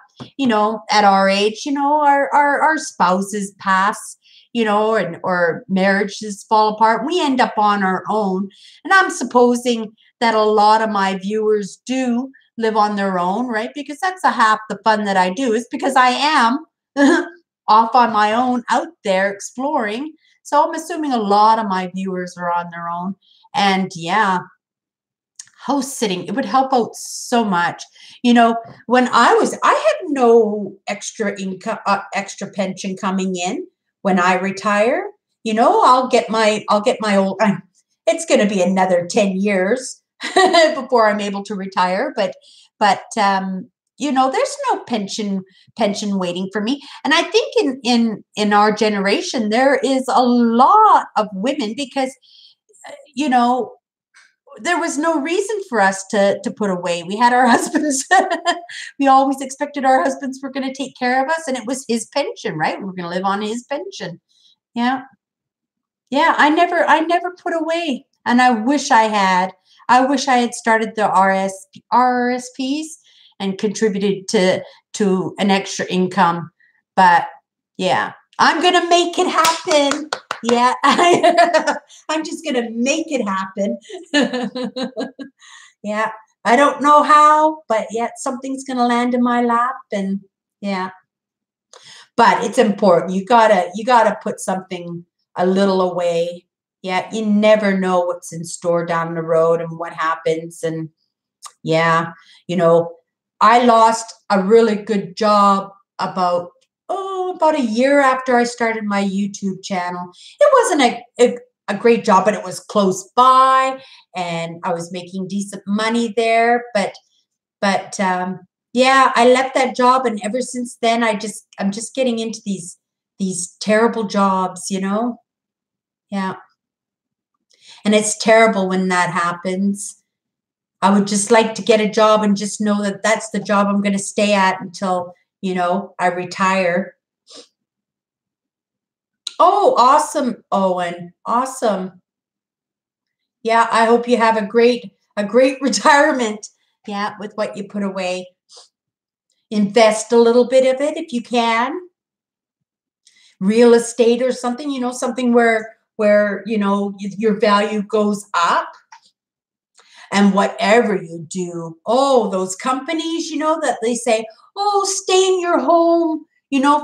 at our age, our spouses pass, or marriages fall apart. We end up on our own. And I'm supposing that a lot of my viewers do live on their own, right? Because that's a half the fun that I do is because I am off on my own out there exploring. So I'm assuming a lot of my viewers are on their own. And yeah, house sitting, it would help out so much. When I had no extra income, extra pension coming in when I retire. I'll get my old, it's going to be another 10 years before I'm able to retire. But there's no pension waiting for me. And I think in our generation, there is a lot of women because, you know, there was no reason for us to put away. We had our husbands. We always expected our husbands were going to take care of us, and it was his pension, right? We were going to live on his pension. Yeah, yeah. I never put away, and I wish I had. I wish I had started the RRSPs and contributed to an extra income. But yeah, I'm gonna make it happen. Yeah, I'm just gonna make it happen. Yeah. I don't know how, but yet something's going to land in my lap. And yeah, but it's important. You gotta put something a little away. Yeah, you never know what's in store down the road and what happens. And yeah, you know, I lost a really good job about about a year after I started my YouTube channel. It wasn't a great job, but it was close by, and I was making decent money there. But yeah, I left that job, and ever since then, I'm just getting into these terrible jobs, you know? Yeah, and it's terrible when that happens. I would just like to get a job and just know that that's the job I'm going to stay at until, I retire. Oh, awesome, Owen. Awesome. Yeah, I hope you have a great retirement. Yeah, with what you put away. Invest a little bit of it if you can. Real estate or something, something where your value goes up. And whatever you do, oh, those companies, that they say, oh, stay in your home,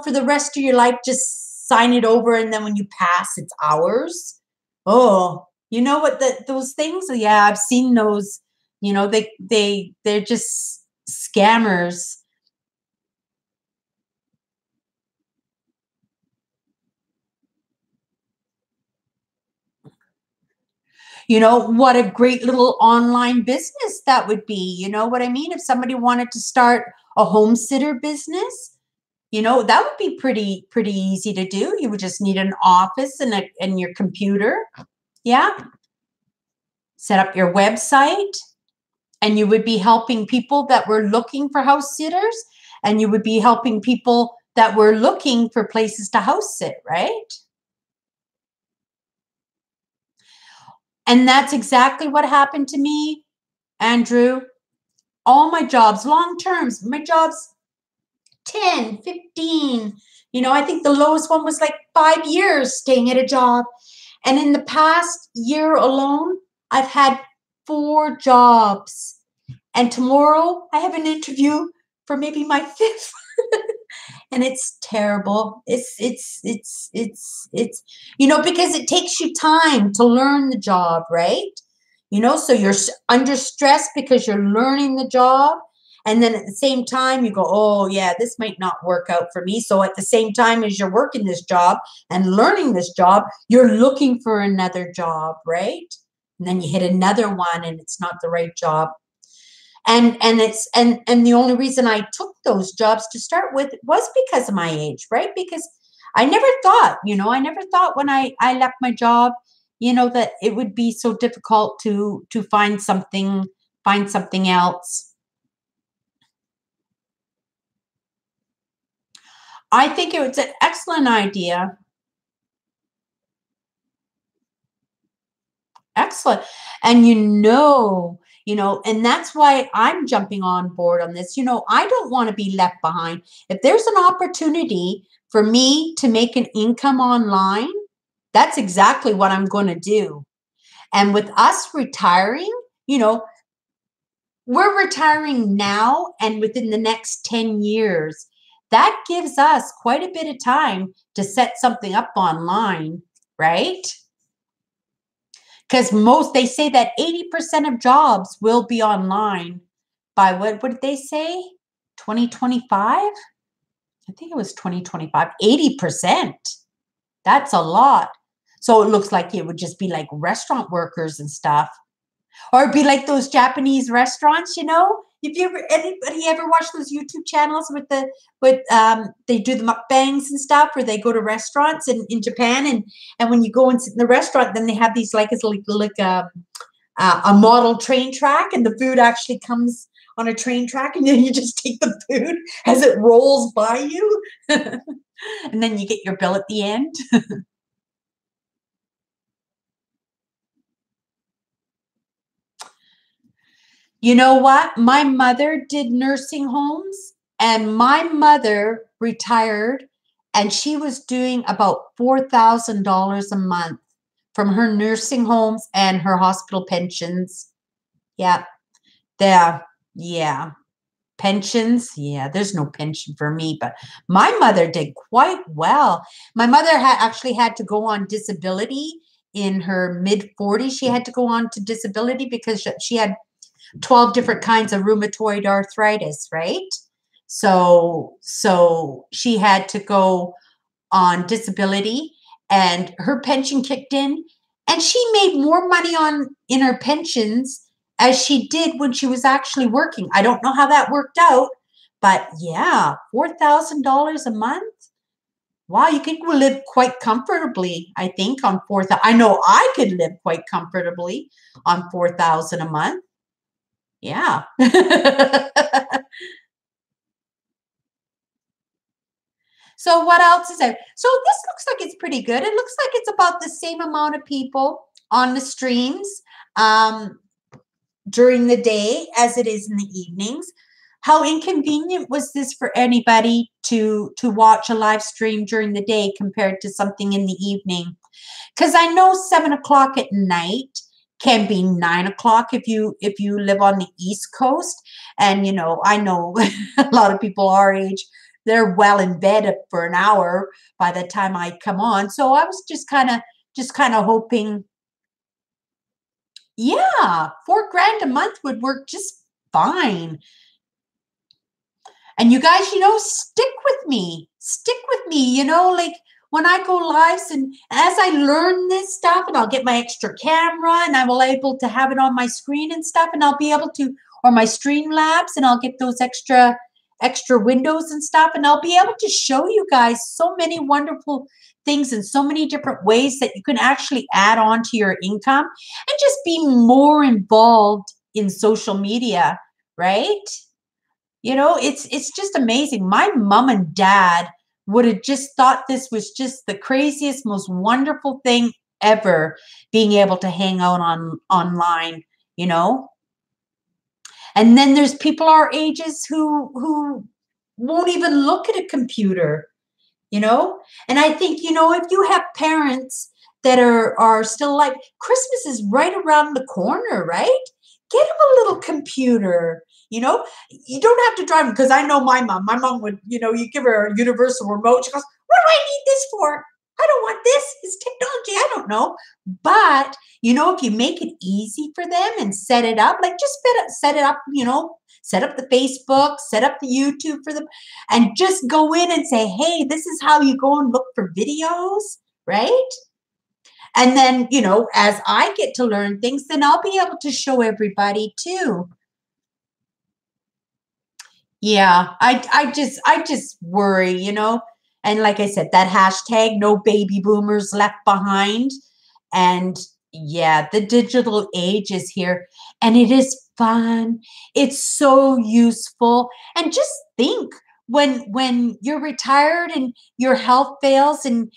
for the rest of your life, just sign it over. And then when you pass, it's ours. Oh, you know what, those things? Yeah, I've seen those, they're just scammers. What a great little online business that would be. You know what I mean? If somebody wanted to start a home sitter business, that would be pretty easy to do. You would just need an office and your computer. Yeah. Set up your website, and you would be helping people that were looking for house sitters, and you would be helping people that were looking for places to house sit, right? And that's exactly what happened to me, Andrew. All my jobs, long terms, my jobs 10, 15. I think the lowest one was like 5 years staying at a job. And in the past year alone, I've had 4 jobs. And tomorrow I have an interview for maybe my fifth. And it's terrible. It's because it takes you time to learn the job, right? So you're under stress because you're learning the job. And then at the same time, you go, oh, yeah, this might not work out for me. So at the same time as you're working this job and learning this job, you're looking for another job, right? And then you hit another one and it's not the right job. And the only reason I took those jobs to start with was because of my age, right? Because I never thought when I left my job, that it would be so difficult to find something else. I think it was an excellent idea. Excellent. And and that's why I'm jumping on board on this. I don't want to be left behind. If there's an opportunity for me to make an income online, that's exactly what I'm going to do. And with us retiring, we're retiring now and within the next 10 years. That gives us quite a bit of time to set something up online, right? Because they say that 80% of jobs will be online by what did they say? 2025? I think it was 2025. 80%. That's a lot. So it looks like it would just be like restaurant workers and stuff. Or it'd be like those Japanese restaurants, If anybody ever watch those YouTube channels they do the mukbangs and stuff, where they go to restaurants in Japan, and when you go and sit in the restaurant, then they have these it's like a model train track, and the food actually comes on a train track, and then you just take the food as it rolls by you, and then you get your bill at the end. You know what? My mother did nursing homes, and my mother retired, and she was doing about $4,000 a month from her nursing homes and her hospital pensions. Yeah. Yeah. Pensions, yeah, there's no pension for me, but my mother did quite well. My mother actually had to go on disability in her mid 40s. She had to go on to disability because she had 12 different kinds of rheumatoid arthritis, right? So she had to go on disability and her pension kicked in and she made more money on in her pensions as she did when she was actually working. I don't know how that worked out, but yeah, $4,000 a month. Wow, you could live quite comfortably, I think, on 4,000. I know I could live quite comfortably on 4,000 a month. Yeah. So what else is there? So this looks like it's pretty good. It looks like it's about the same amount of people on the streams um, during the day as it is in the evenings. How inconvenient was this for anybody to watch a live stream during the day compared to something in the evening? Because I know 7 o'clock at night can be 9 o'clock if you live on the East Coast. And I know a lot of people our age, they're well in bed for an hour by the time I come on. So I was just kind of hoping, yeah, 4 grand a month would work just fine. And you guys, stick with me. Stick with me, like when I go lives and as I learn this stuff and I'll get my extra camera and I will able to have it on my screen and stuff and I'll be able to, or my Streamlabs and I'll get those extra windows and stuff and I'll be able to show you guys so many wonderful things and so many different ways that you can actually add on to your income and just be more involved in social media, right? It's just amazing. My mom and dad would have just thought this was just the craziest, most wonderful thing ever, being able to hang out online, you know. And then there's people our ages who won't even look at a computer, you know. And I think, if you have parents that are still like, Christmas is right around the corner, right? Get them a little computer. You don't have to drive them because I know my mom. My mom would, you give her a universal remote. She goes, "What do I need this for? I don't want this. It's technology. I don't know." But, if you make it easy for them and set it up, like just set it up, set up the Facebook, set up the YouTube for them, and just go in and say, "Hey, this is how you go and look for videos," right? And then, as I get to learn things, then I'll be able to show everybody too. Yeah, I just worry, And like I said, that hashtag, no baby boomers left behind. And yeah, the digital age is here and it is fun. It's so useful. And just think, when you're retired and your health fails and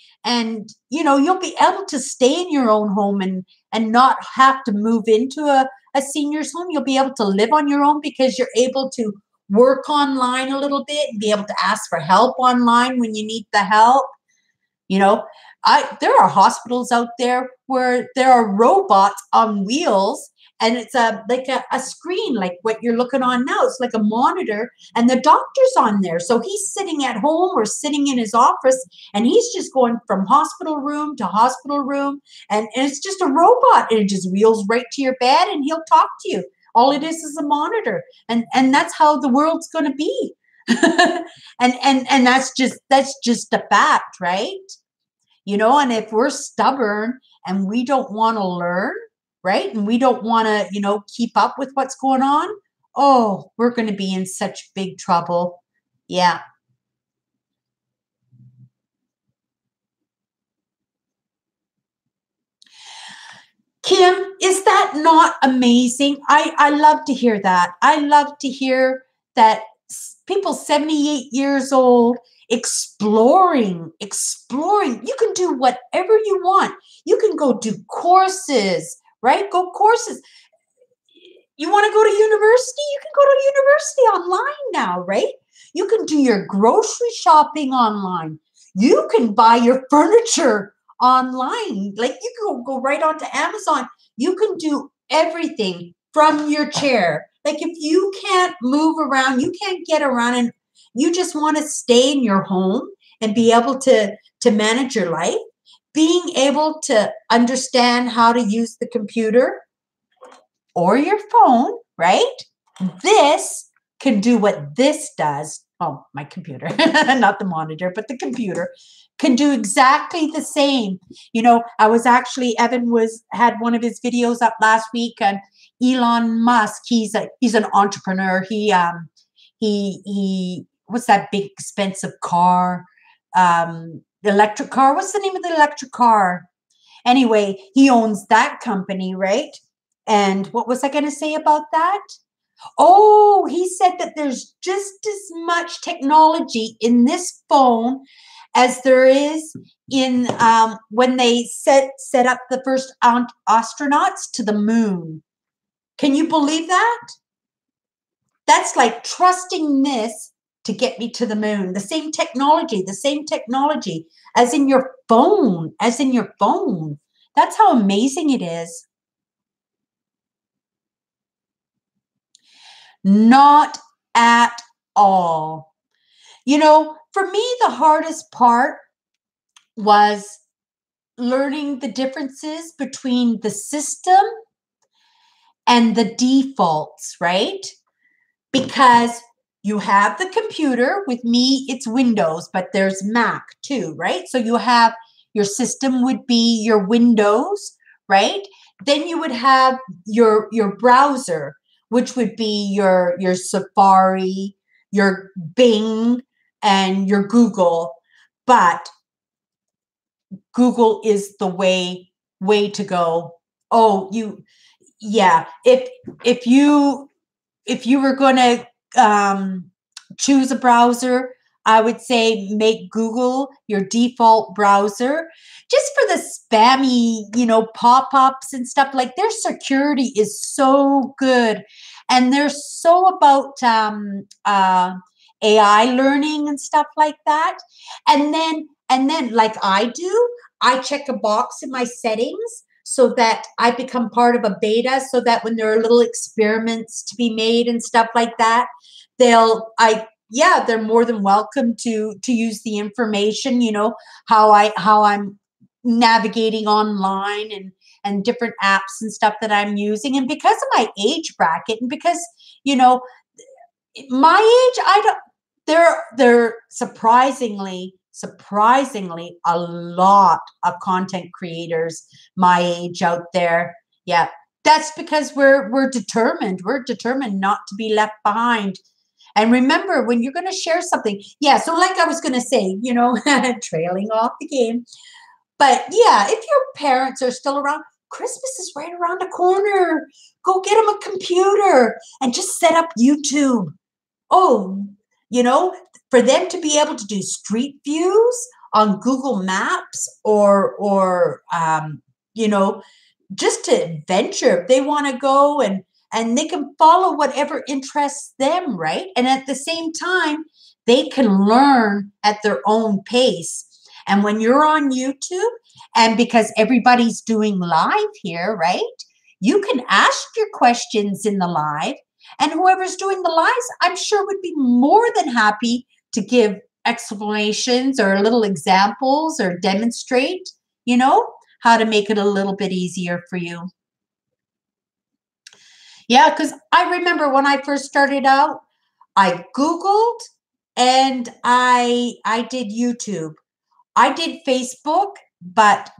you'll be able to stay in your own home and not have to move into a senior's home. You'll be able to live on your own because you're able to work online a little bit and be able to ask for help online when you need the help. You know, there are hospitals out there where there are robots on wheels and it's like a screen like what you're looking on now. It's like a monitor and the doctor's on there. So he's sitting at home or sitting in his office and he's just going from hospital room to hospital room and it's just a robot and it just wheels right to your bed and he'll talk to you. All it is a monitor. And that's how the world's going to be. and that's just a fact, right? And if we're stubborn and we don't want to learn, right? And we don't want to, keep up with what's going on, oh, we're going to be in such big trouble. Yeah. Kim, is that not amazing? I love to hear that. I love to hear that people 78 years old exploring. You can do whatever you want. You can go do courses, right? Go courses. You want to go to university? You can go to university online now, right? You can do your grocery shopping online. You can buy your furniture online. Like you can go right onto Amazon. You can do everything from your chair. Like if you can't move around, you can't get around, and you just want to stay in your home and be able to manage your life, being able to understand how to use the computer or your phone, right? This can do what this does. Oh, my computer, not the monitor, but the computer can do exactly the same. You know, I was actually, Evan had one of his videos up last week, and Elon Musk, he's an entrepreneur. He what's that big expensive car? Electric car. What's the name of the electric car? Anyway, he owns that company, right? And what was I going to say about that? Oh, he said that there's just as much technology in this phone as there is in when they set up the first astronauts to the moon. Can you believe that? That's like trusting this to get me to the moon. The same technology as in your phone, That's how amazing it is. Not at all. You know, for me, the hardest part was learning the differences between the system and the defaults, right? Because you have the computer. With me, it's Windows, but there's Mac too, right? So you have your system would be your Windows, right? Then you would have your browser, which would be your Safari, your Bing, and your Google. But Google is the way to go. Oh, yeah. If you were going to choose a browser, I would say make Google your default browser, just for the spammy, pop-ups and stuff. Like, their security is so good, and they're so about AI learning and stuff like that. And then, like I do, I check a box in my settings so that I become part of a beta, so that when there are little experiments to be made and stuff like that, they're more than welcome to use the information, how I'm navigating online and different apps and stuff that I'm using. And because of my age bracket, and because, my age, they're surprisingly a lot of content creators my age out there. Yeah, that's because we're determined. We're determined not to be left behind. And remember, when you're going to share something, so like I was going to say, trailing off the game. But yeah, if your parents are still around, Christmas is right around the corner. Go get them a computer and just set up YouTube. Oh, for them to be able to do street views on Google Maps, or just to adventure if they want to go, and they can follow whatever interests them, right? And at the same time, they can learn at their own pace. And when you're on YouTube, and because everybody's doing live here, right? You can ask your questions in the live, and whoever's doing the lives, I'm sure, would be more than happy to give explanations or little examples, or demonstrate, how to make it a little bit easier for you. Yeah, because I remember when I first started out, I Googled and I did YouTube. I did Facebook, but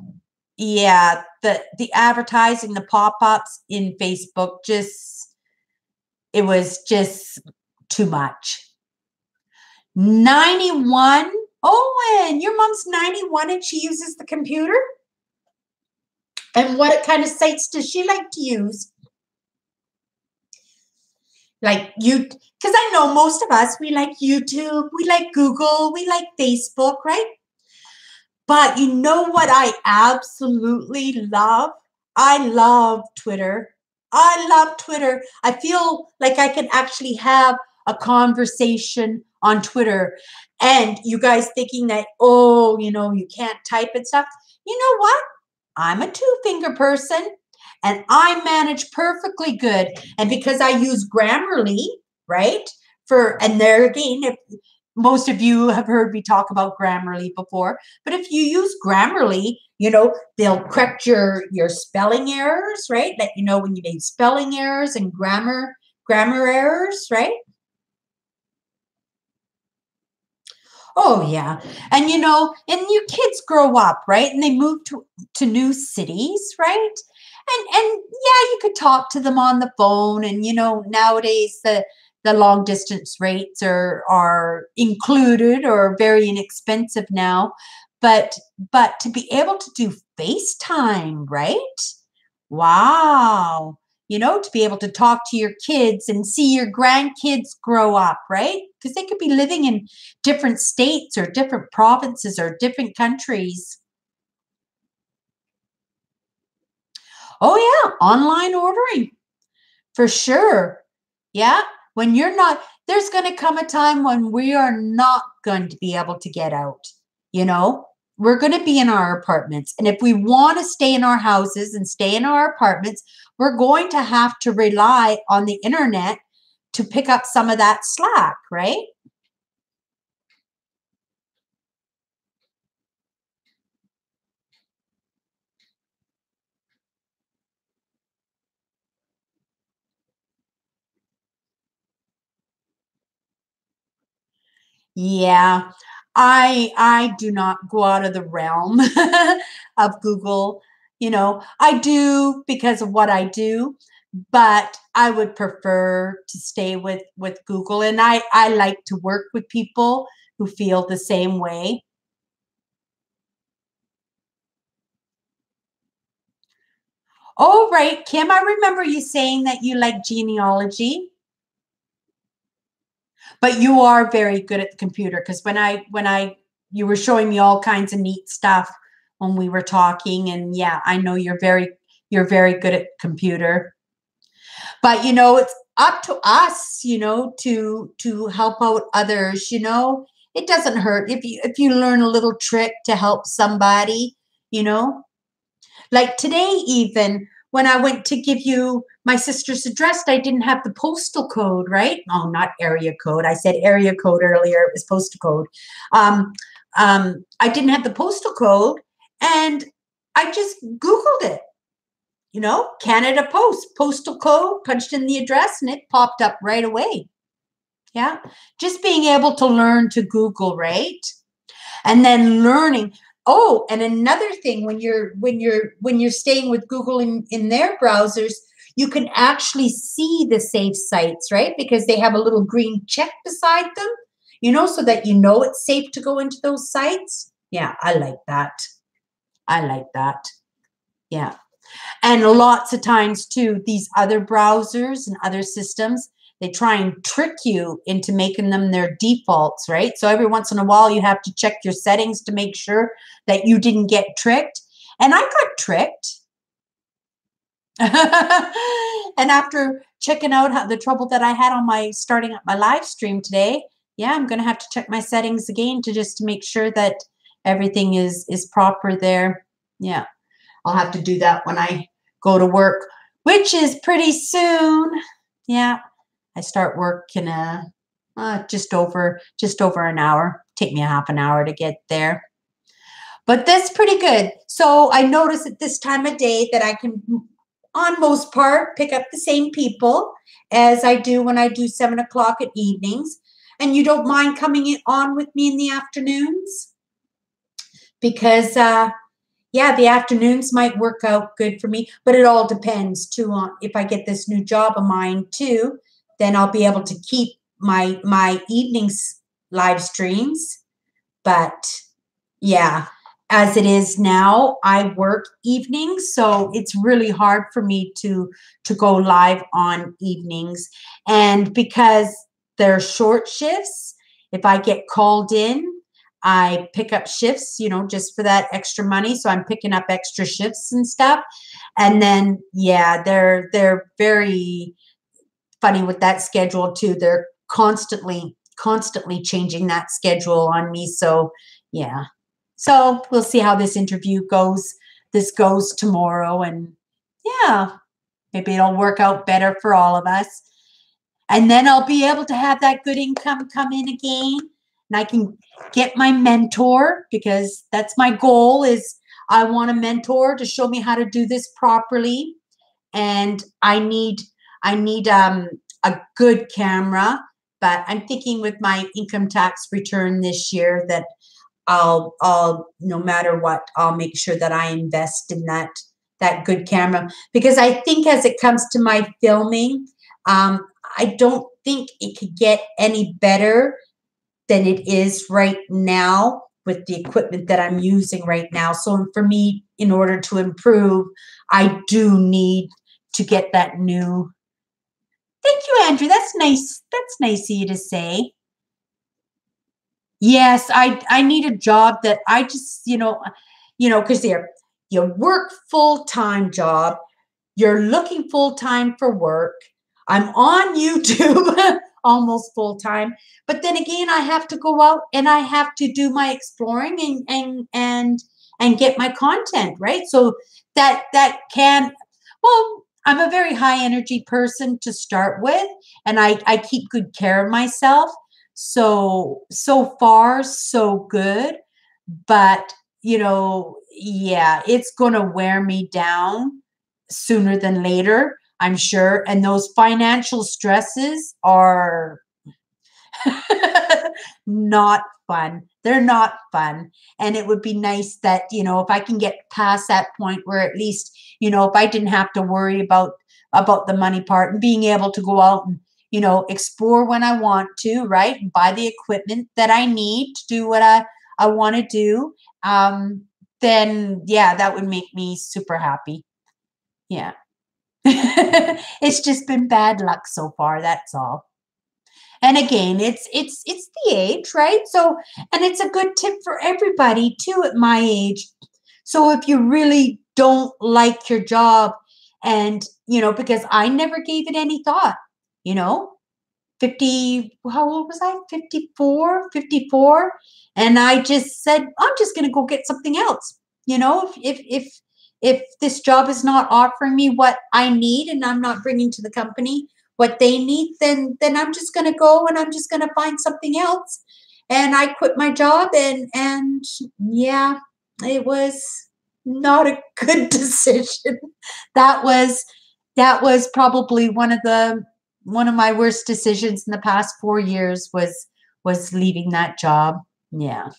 yeah, the advertising, the pop-ups in Facebook, it was just too much. 91. Oh, and your mom's 91 and she uses the computer? And what kind of sites does she like to use? Like because I know most of us, we like YouTube, we like Google, we like Facebook, right? But you know what I absolutely love? I love Twitter. I love Twitter. I feel like I can actually have a conversation on Twitter. And you guys thinking that, you can't type and stuff. You know what? I'm a two-finger person. And I manage perfectly good. And because I use Grammarly, right? And there again, if most of you have heard me talk about Grammarly before, but if you use Grammarly, they'll correct your spelling errors, right? Let you know when you made spelling errors and grammar errors, right? Oh yeah. And your kids grow up, right? And they move to new cities, right? And yeah, you could talk to them on the phone. And nowadays the long distance rates are included or very inexpensive now. But to be able to do FaceTime, right? Wow. To be able to talk to your kids and see your grandkids grow up, right? Because they could be living in different states or different provinces or different countries. Oh, yeah. Online ordering for sure. Yeah. When you're not, there's going to come a time when we are not going to be able to get out. You know, we're going to be in our apartments. And if we want to stay in our houses and stay in our apartments, we're going to have to rely on the internet to pick up some of that slack, right? Yeah, I do not go out of the realm of Google. I do because of what I do, but I would prefer to stay with Google. And I like to work with people who feel the same way. Oh, right, Kim, I remember you saying that you like genealogy. But you are very good at the computer because when I you were showing me all kinds of neat stuff when we were talking, and yeah, I know you're very good at computer. But it's up to us, to help out others. It doesn't hurt if you learn a little trick to help somebody, you know. Like today, even when I went to give you my sister's address, I didn't have the postal code, right? Oh, not area code. I said area code earlier. It was postal code. Um, I didn't have the postal code, and I just Googled it. Canada Post, postal code, punched in the address, and it popped up right away. Yeah, just being able to learn to Google, right? And then learning. Oh, and another thing, when you're staying with Google in their browsers, you can actually see the safe sites, right? Because they have a little green check beside them, so that it's safe to go into those sites. Yeah, I like that. I like that. Yeah. And lots of times too, these other browsers and other systems, they try and trick you into making them their defaults, right? So every once in a while, you have to check your settings to make sure that you didn't get tricked. And I got tricked. And after checking out the trouble that I had on my starting up my live stream today, yeah, I'm going to have to check my settings again to make sure that everything is proper there. Yeah, I'll have to do that when I go to work, which is pretty soon. Yeah, I start work in just over an hour. Take me a half an hour to get there. But that's pretty good. So I notice at this time of day that I can, on most part, pick up the same people as I do when I do 7 o'clock at evenings. And you don't mind coming on with me in the afternoons? Because yeah, the afternoons might work out good for me, but it all depends too on if I get this new job of mine too, then I'll be able to keep my evenings live streams. But yeah, as it is now, I work evenings, so it's really hard for me to go live on evenings. And because they're short shifts, if I get called in, I pick up shifts, just for that extra money. So I'm picking up extra shifts and stuff. And then, yeah, they're very funny with that schedule too. They're constantly changing that schedule on me. So yeah. So we'll see how this interview goes. This goes tomorrow. And Yeah, maybe it'll work out better for all of us. And then I'll be able to have that good income come in again. And I can get my mentor, because that's my goal, is I want a mentor to show me how to do this properly. And I need a good camera, but I'm thinking with my income tax return this year that I'll no matter what, I'll make sure that I invest in that good camera, because I think as it comes to my filming, I don't think it could get any better than it is right now with the equipment that I'm using right now. So for me, in order to improve, I do need to get that new. Thank you, Andrew. That's nice. That's nice of you to say. Yes, I need a job that I just, because you work full-time job, you're looking full-time for work. I'm on YouTube almost full-time, but then again, I have to go out and I have to do my exploring and get my content, right? So that can, well, I'm a very high energy person to start with, and I keep good care of myself. So far, so good. But, yeah, it's going to wear me down sooner than later, I'm sure. And those financial stresses are not fun. They're not fun. And it would be nice that, if I can get past that point where at least, if I didn't have to worry about the money part and being able to go out and, explore when I want to, right? And buy the equipment that I need to do what I want to do. Then yeah, that would make me super happy. Yeah. It's just been bad luck so far. That's all. And again, it's the age, right? So, and it's a good tip for everybody too at my age. So if you really don't like your job, and because I never gave it any thought, you know, 50, how old was I? 54, 54. And I just said, I'm just going to go get something else. If this job is not offering me what I need, and I'm not bringing to the company what they need, then I'm just going to go and I'm just going to find something else. And I quit my job, and yeah, it was not a good decision. That was probably one of my worst decisions in the past 4 years, was leaving that job. Yeah.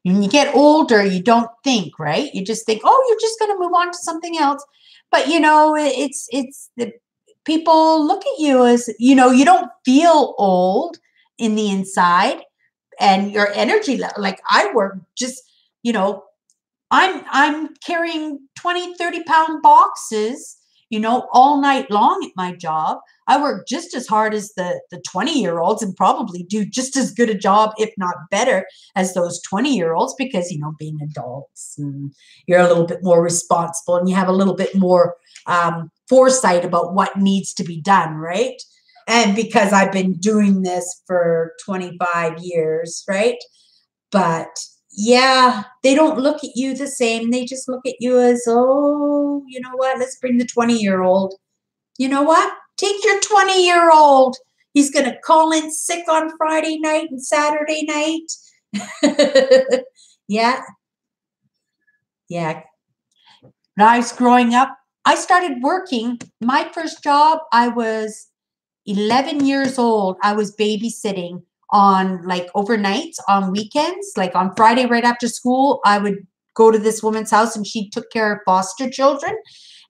When you get older, you don't think, right? You just think, oh, you're just going to move on to something else. But it's the people look at you as, you don't feel old in the inside, and your energy level. Like I work just, you know, I'm carrying 20, 30-pound boxes, all night long at my job. I work just as hard as the 20-year-olds, and probably do just as good a job, if not better, as those 20-year-olds, because, being adults, and you're a little bit more responsible, and you have a little bit more foresight about what needs to be done, right? And because I've been doing this for 25 years, right? But yeah, they don't look at you the same. They just look at you as, oh, you know what? Let's bring the 20-year-old. You know what? Take your 20-year-old. He's going to call in sick on Friday night and Saturday night. Yeah. Yeah. When I was growing up, I started working. My first job, I was 11 years old. I was babysitting on like overnights, on weekends, like on Friday right after school. I would go to this woman's house, and she took care of foster children,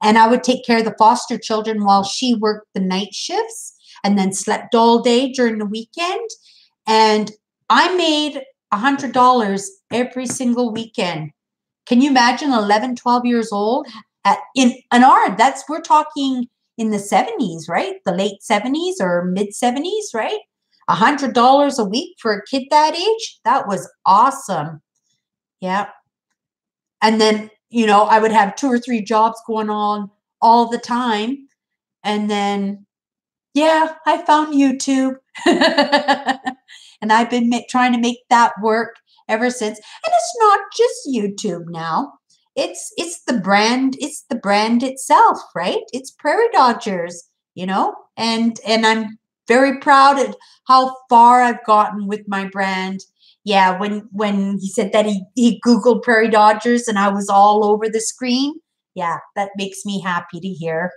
and I would take care of the foster children while she worked the night shifts, and then slept all day during the weekend. And I made $100 every single weekend. Can you imagine 11, 12 years old in that's, we're talking in the 70s, right? The late 70s or mid 70s, right? $100 a week for a kid that age. That was awesome. Yeah. And then, I would have 2 or 3 jobs going on all the time. And then, yeah, I found YouTube. And I've been trying to make that work ever since. And it's not just YouTube now. it's the brand itself, right? It's Prairie Dodgers, and I'm very proud of how far I've gotten with my brand. Yeah, when he said that he Googled Prairie Dodgers and I was all over the screen, yeah, that makes me happy to hear.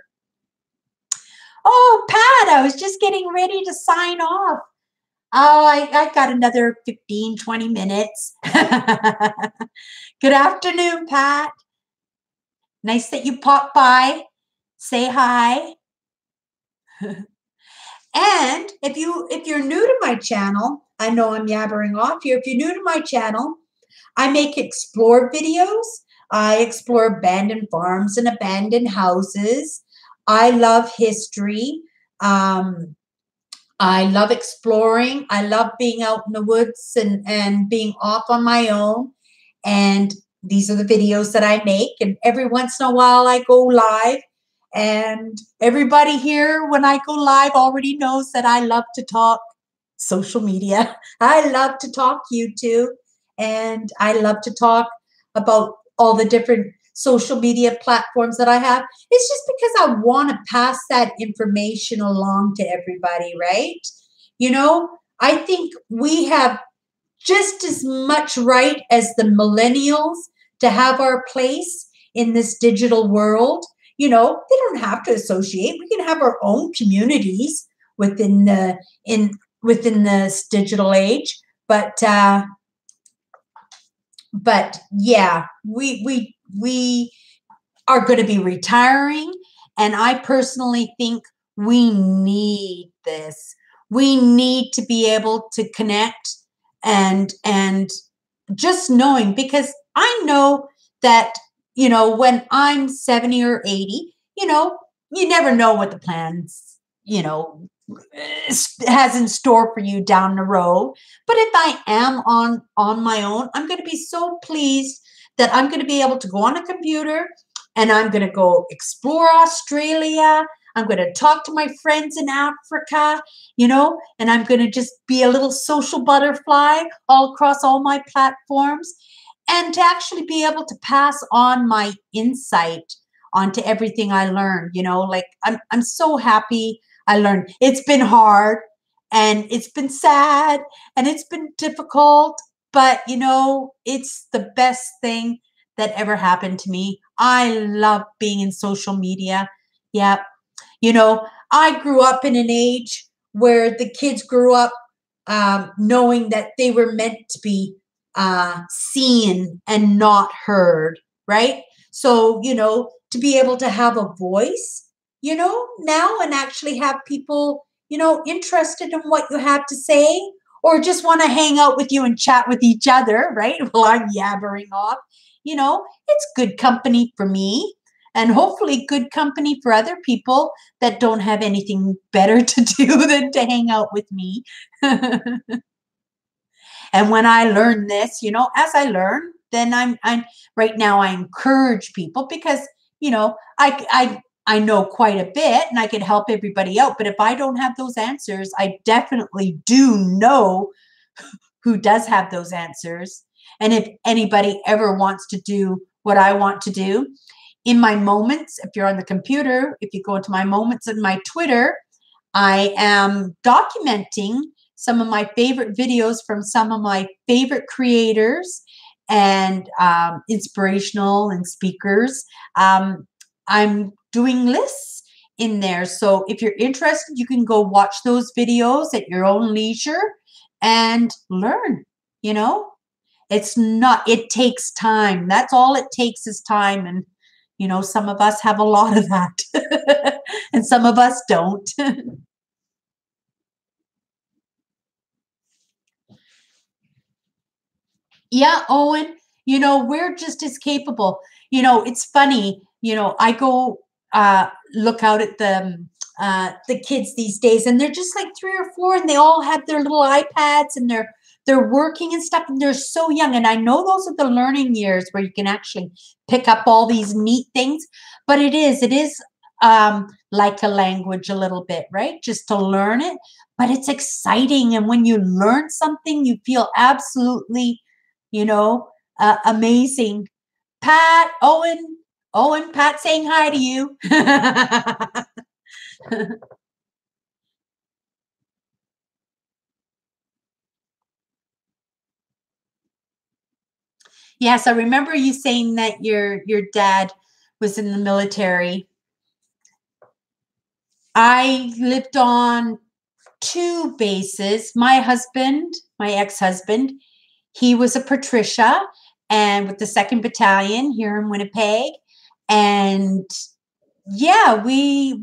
Oh, Pat, I was just getting ready to sign off. Oh, I got another 15, 20 minutes. Good afternoon, Pat. Nice that you popped by. Say hi. And if you're new to my channel, I know I'm yabbering off here. If you're new to my channel, I make explore videos. I explore abandoned farms and abandoned houses. I love history. I love exploring. I love being out in the woods and being off on my own. And these are the videos that I make. And every once in a while I go live. And everybody here, when I go live, already knows that I love to talk social media. I love to talk YouTube. And I love to talk about all the different social media platforms that I have. It's just because I want to pass that information along to everybody, right? I think we have just as much right as the millennials to have our place in this digital world. They don't have to associate. We can have our own communities within this digital age. But yeah, we are going to be retiring, and I personally think we need this. We need to be able to connect and just knowing, because I know that when I'm 70 or 80, you never know what the plans has in store for you down the road. But if I am on my own, I'm going to be so pleased that I'm going to be able to go on a computer and I'm going to go explore Australia. I'm going to talk to my friends in Africa, and I'm going to just be a little social butterfly all across all my platforms, and to actually be able to pass on my insight onto everything I learned. Like I'm so happy I learned. It's been hard and it's been sad and it's been difficult, but it's the best thing that ever happened to me. I love being in social media. Yeah. I grew up in an age where the kids grew up knowing that they were meant to be seen and not heard, right? So, to be able to have a voice, now, and actually have people, interested in what you have to say, or just want to hang out with you and chat with each other, right? While I'm yabbering off, it's good company for me, and hopefully good company for other people that don't have anything better to do than to hang out with me. And when I learn this, as I learn, then I'm right now I encourage people, because, I know quite a bit and I can help everybody out. But if I don't have those answers, I definitely do know who does have those answers. And if anybody ever wants to do what I want to do, in my moments, if you're on the computer, if you go into my moments in my Twitter, I am documenting some of my favorite videos from some of my favorite creators and inspirational and speakers. I'm doing lists in there. So if you're interested, you can go watch those videos at your own leisure and learn. It takes time. That's all it takes is time. And, some of us have a lot of that and some of us don't. Yeah, Owen, we're just as capable. It's funny, I go look out at the kids these days, and they're just like 3 or 4, and they all have their little iPads, and they're working and stuff, and they're so young. And I know those are the learning years where you can actually pick up all these neat things, but it is like a language a little bit, right? Just to learn it, but it's exciting. And when you learn something, you feel absolutely amazing. Pat, Owen, Pat saying hi to you. Yes, I remember you saying that your dad was in the military. I lived on two bases. My husband, my ex-husband, he was a Patricia and with the 2nd Battalion here in Winnipeg. And yeah, we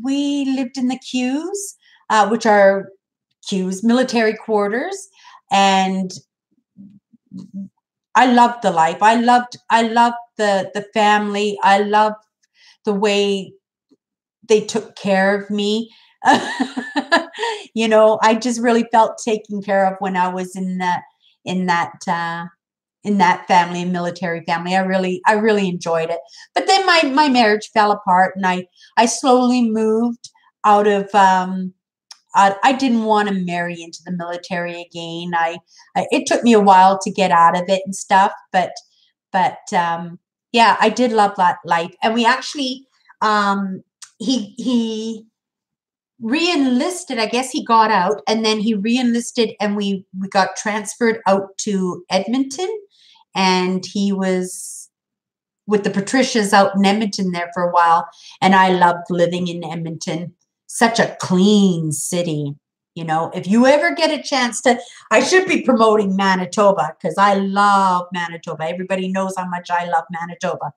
lived in the queues, which are queues, military quarters, and I loved the life. I loved the family. I loved the way they took care of me. I just really felt taken care of when I was in that in that family, military family. I really enjoyed it. But then my marriage fell apart, and I slowly moved out of. I didn't want to marry into the military again. It took me a while to get out of it and stuff, but yeah, I did love that life. And we actually he re-enlisted. I guess he got out, and then he re-enlisted, and we got transferred out to Edmonton, and he was with the Patricias out in Edmonton there for a while, and I loved living in Edmonton. Such a clean city. If you ever get a chance to, I should be promoting Manitoba because I love Manitoba. Everybody knows how much I love Manitoba.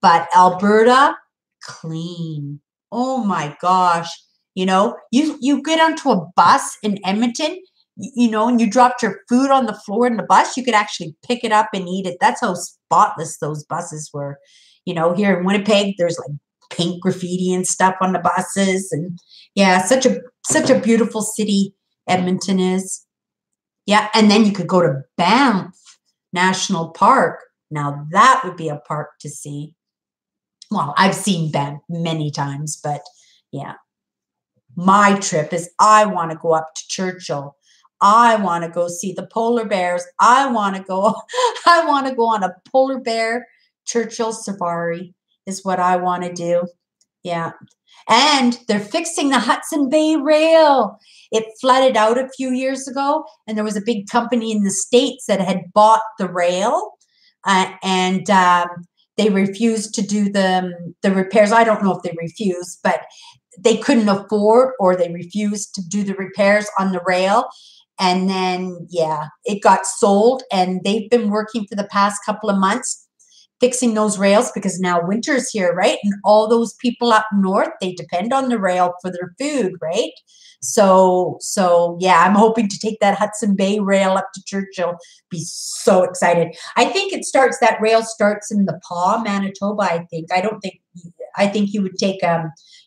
But Alberta, clean. Oh my gosh. You get onto a bus in Edmonton, and you dropped your food on the floor in the bus, you could actually pick it up and eat it. That's how spotless those buses were. Here in Winnipeg, there's like pink graffiti and stuff on the buses. And yeah, such a beautiful city Edmonton is. Yeah, and then you could go to Banff National Park. Now that would be a park to see. Well, I've seen Banff many times, but yeah. My trip is I want to go up to Churchill. I want to go see the polar bears. I want to go on a polar bear Churchill safari is what I want to do. Yeah. And they're fixing the Hudson Bay Rail. It flooded out a few years ago, and there was a big company in the States that had bought the rail, and they refused to do the repairs. I don't know if they refused, but they couldn't afford, or they refused to do the repairs on the rail. And then, yeah, it got sold, and they've been working for the past couple of months fixing those rails because now winter's here, right? And all those people up north, they depend on the rail for their food, right? So yeah, I'm hoping to take that Hudson Bay rail up to Churchill. Be so excited. I think that rail starts in the Paw, Manitoba, I think you would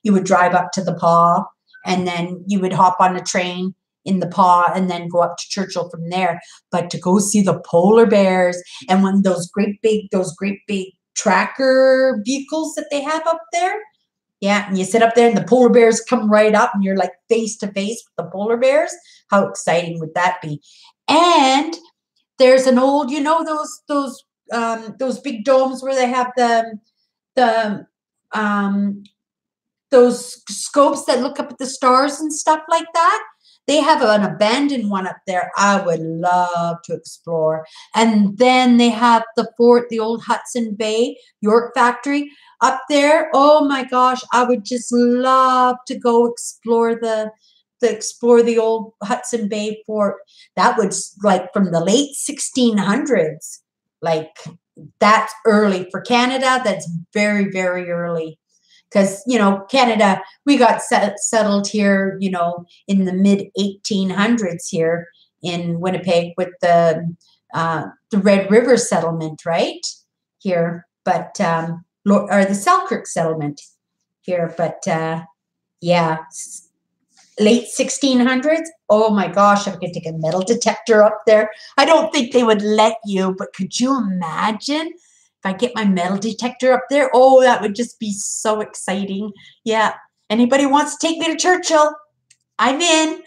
you would drive up to the Paw, and then you would hop on a train in the Paw and then go up to Churchill from there. But to go see the polar bears, and when those great big tracker vehicles that they have up there. Yeah, and you sit up there and the polar bears come right up and you're like face to face with the polar bears. How exciting would that be? And there's an old, those big domes where they have the those scopes that look up at the stars and stuff like that. They have an abandoned one up there I would love to explore. And then they have the fort, the old Hudson Bay York factory up there. Oh my gosh, I would just love to go explore the old Hudson Bay fort. That was like from the late 1600s. Like that's early for Canada. That's very, very early. Because, Canada, we got settled here, in the mid 1800s here in Winnipeg with the Red River settlement, right? Here, but, or the Selkirk settlement here, but, yeah, late 1600s. Oh my gosh, I could take a metal detector up there. I don't think they would let you, but could you imagine? If I get my metal detector up there, oh, that would just be so exciting. Yeah. Anybody wants to take me to Churchill? I'm in.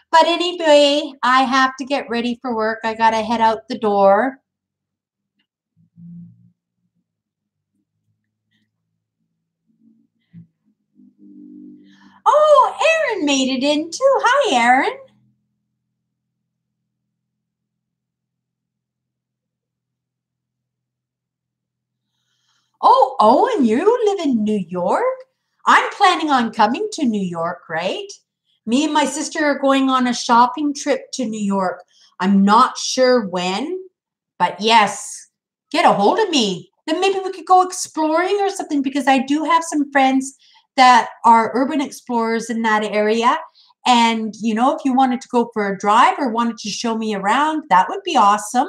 But anyway, I have to get ready for work. I got to head out the door. Oh, Aaron made it in too. Hi, Aaron. Oh, and you live in New York? I'm planning on coming to New York, right? Me and my sister are going on a shopping trip to New York. I'm not sure when, but yes, get a hold of me. Then maybe we could go exploring or something because I do have some friends that are urban explorers in that area. And, if you wanted to go for a drive or wanted to show me around, that would be awesome.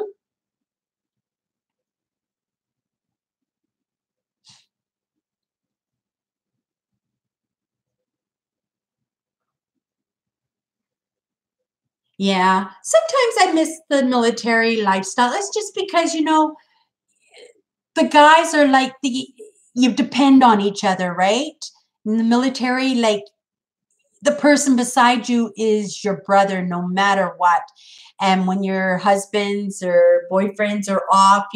Yeah, sometimes I miss the military lifestyle. It's just because, the guys are like you depend on each other, right? In the military, like the person beside you is your brother no matter what. And when your husbands or boyfriends are off,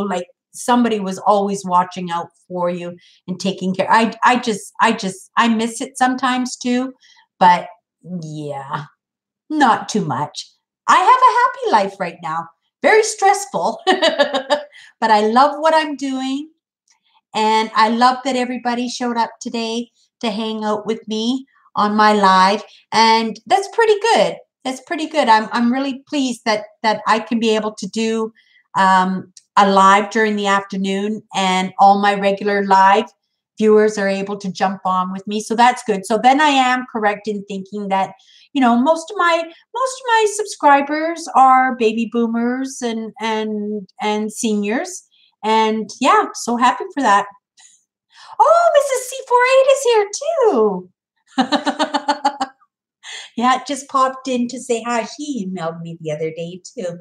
like somebody was always watching out for you and taking care. I miss it sometimes too, but yeah, not too much. I have a happy life right now. Very stressful, but I love what I'm doing. And I love that everybody showed up today to hang out with me on my live. And that's pretty good. That's pretty good. I'm really pleased that I can be able to do a live during the afternoon and all my regular live viewers are able to jump on with me. So that's good. So then I am correct in thinking that, most of my subscribers are baby boomers and seniors. And yeah, so happy for that. Oh, Mrs. C48 is here too. Yeah, it just popped in to say hi. She emailed me the other day too.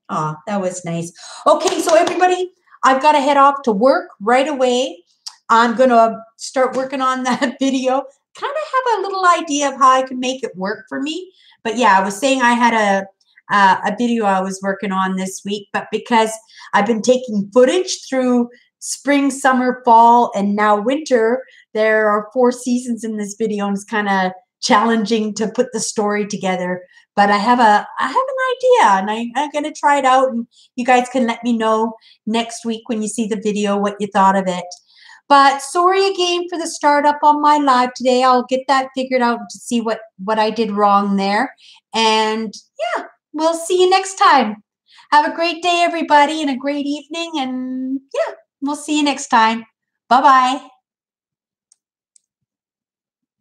Oh, that was nice. Okay, so everybody, I've got to head off to work right away. I'm going to start working on that video. Kind of have a little idea of how I can make it work for me. But yeah, I was saying I had a video I was working on this week, but because I've been taking footage through spring, summer, fall, and now winter, there are 4 seasons in this video, and it's kind of challenging to put the story together. But I have an idea, and I'm going to try it out, and you guys can let me know next week when you see the video what you thought of it. But sorry again for the startup on my live today. I'll get that figured out to see what I did wrong there. And yeah, we'll see you next time. Have a great day, everybody, and a great evening. And yeah, we'll see you next time. Bye-bye.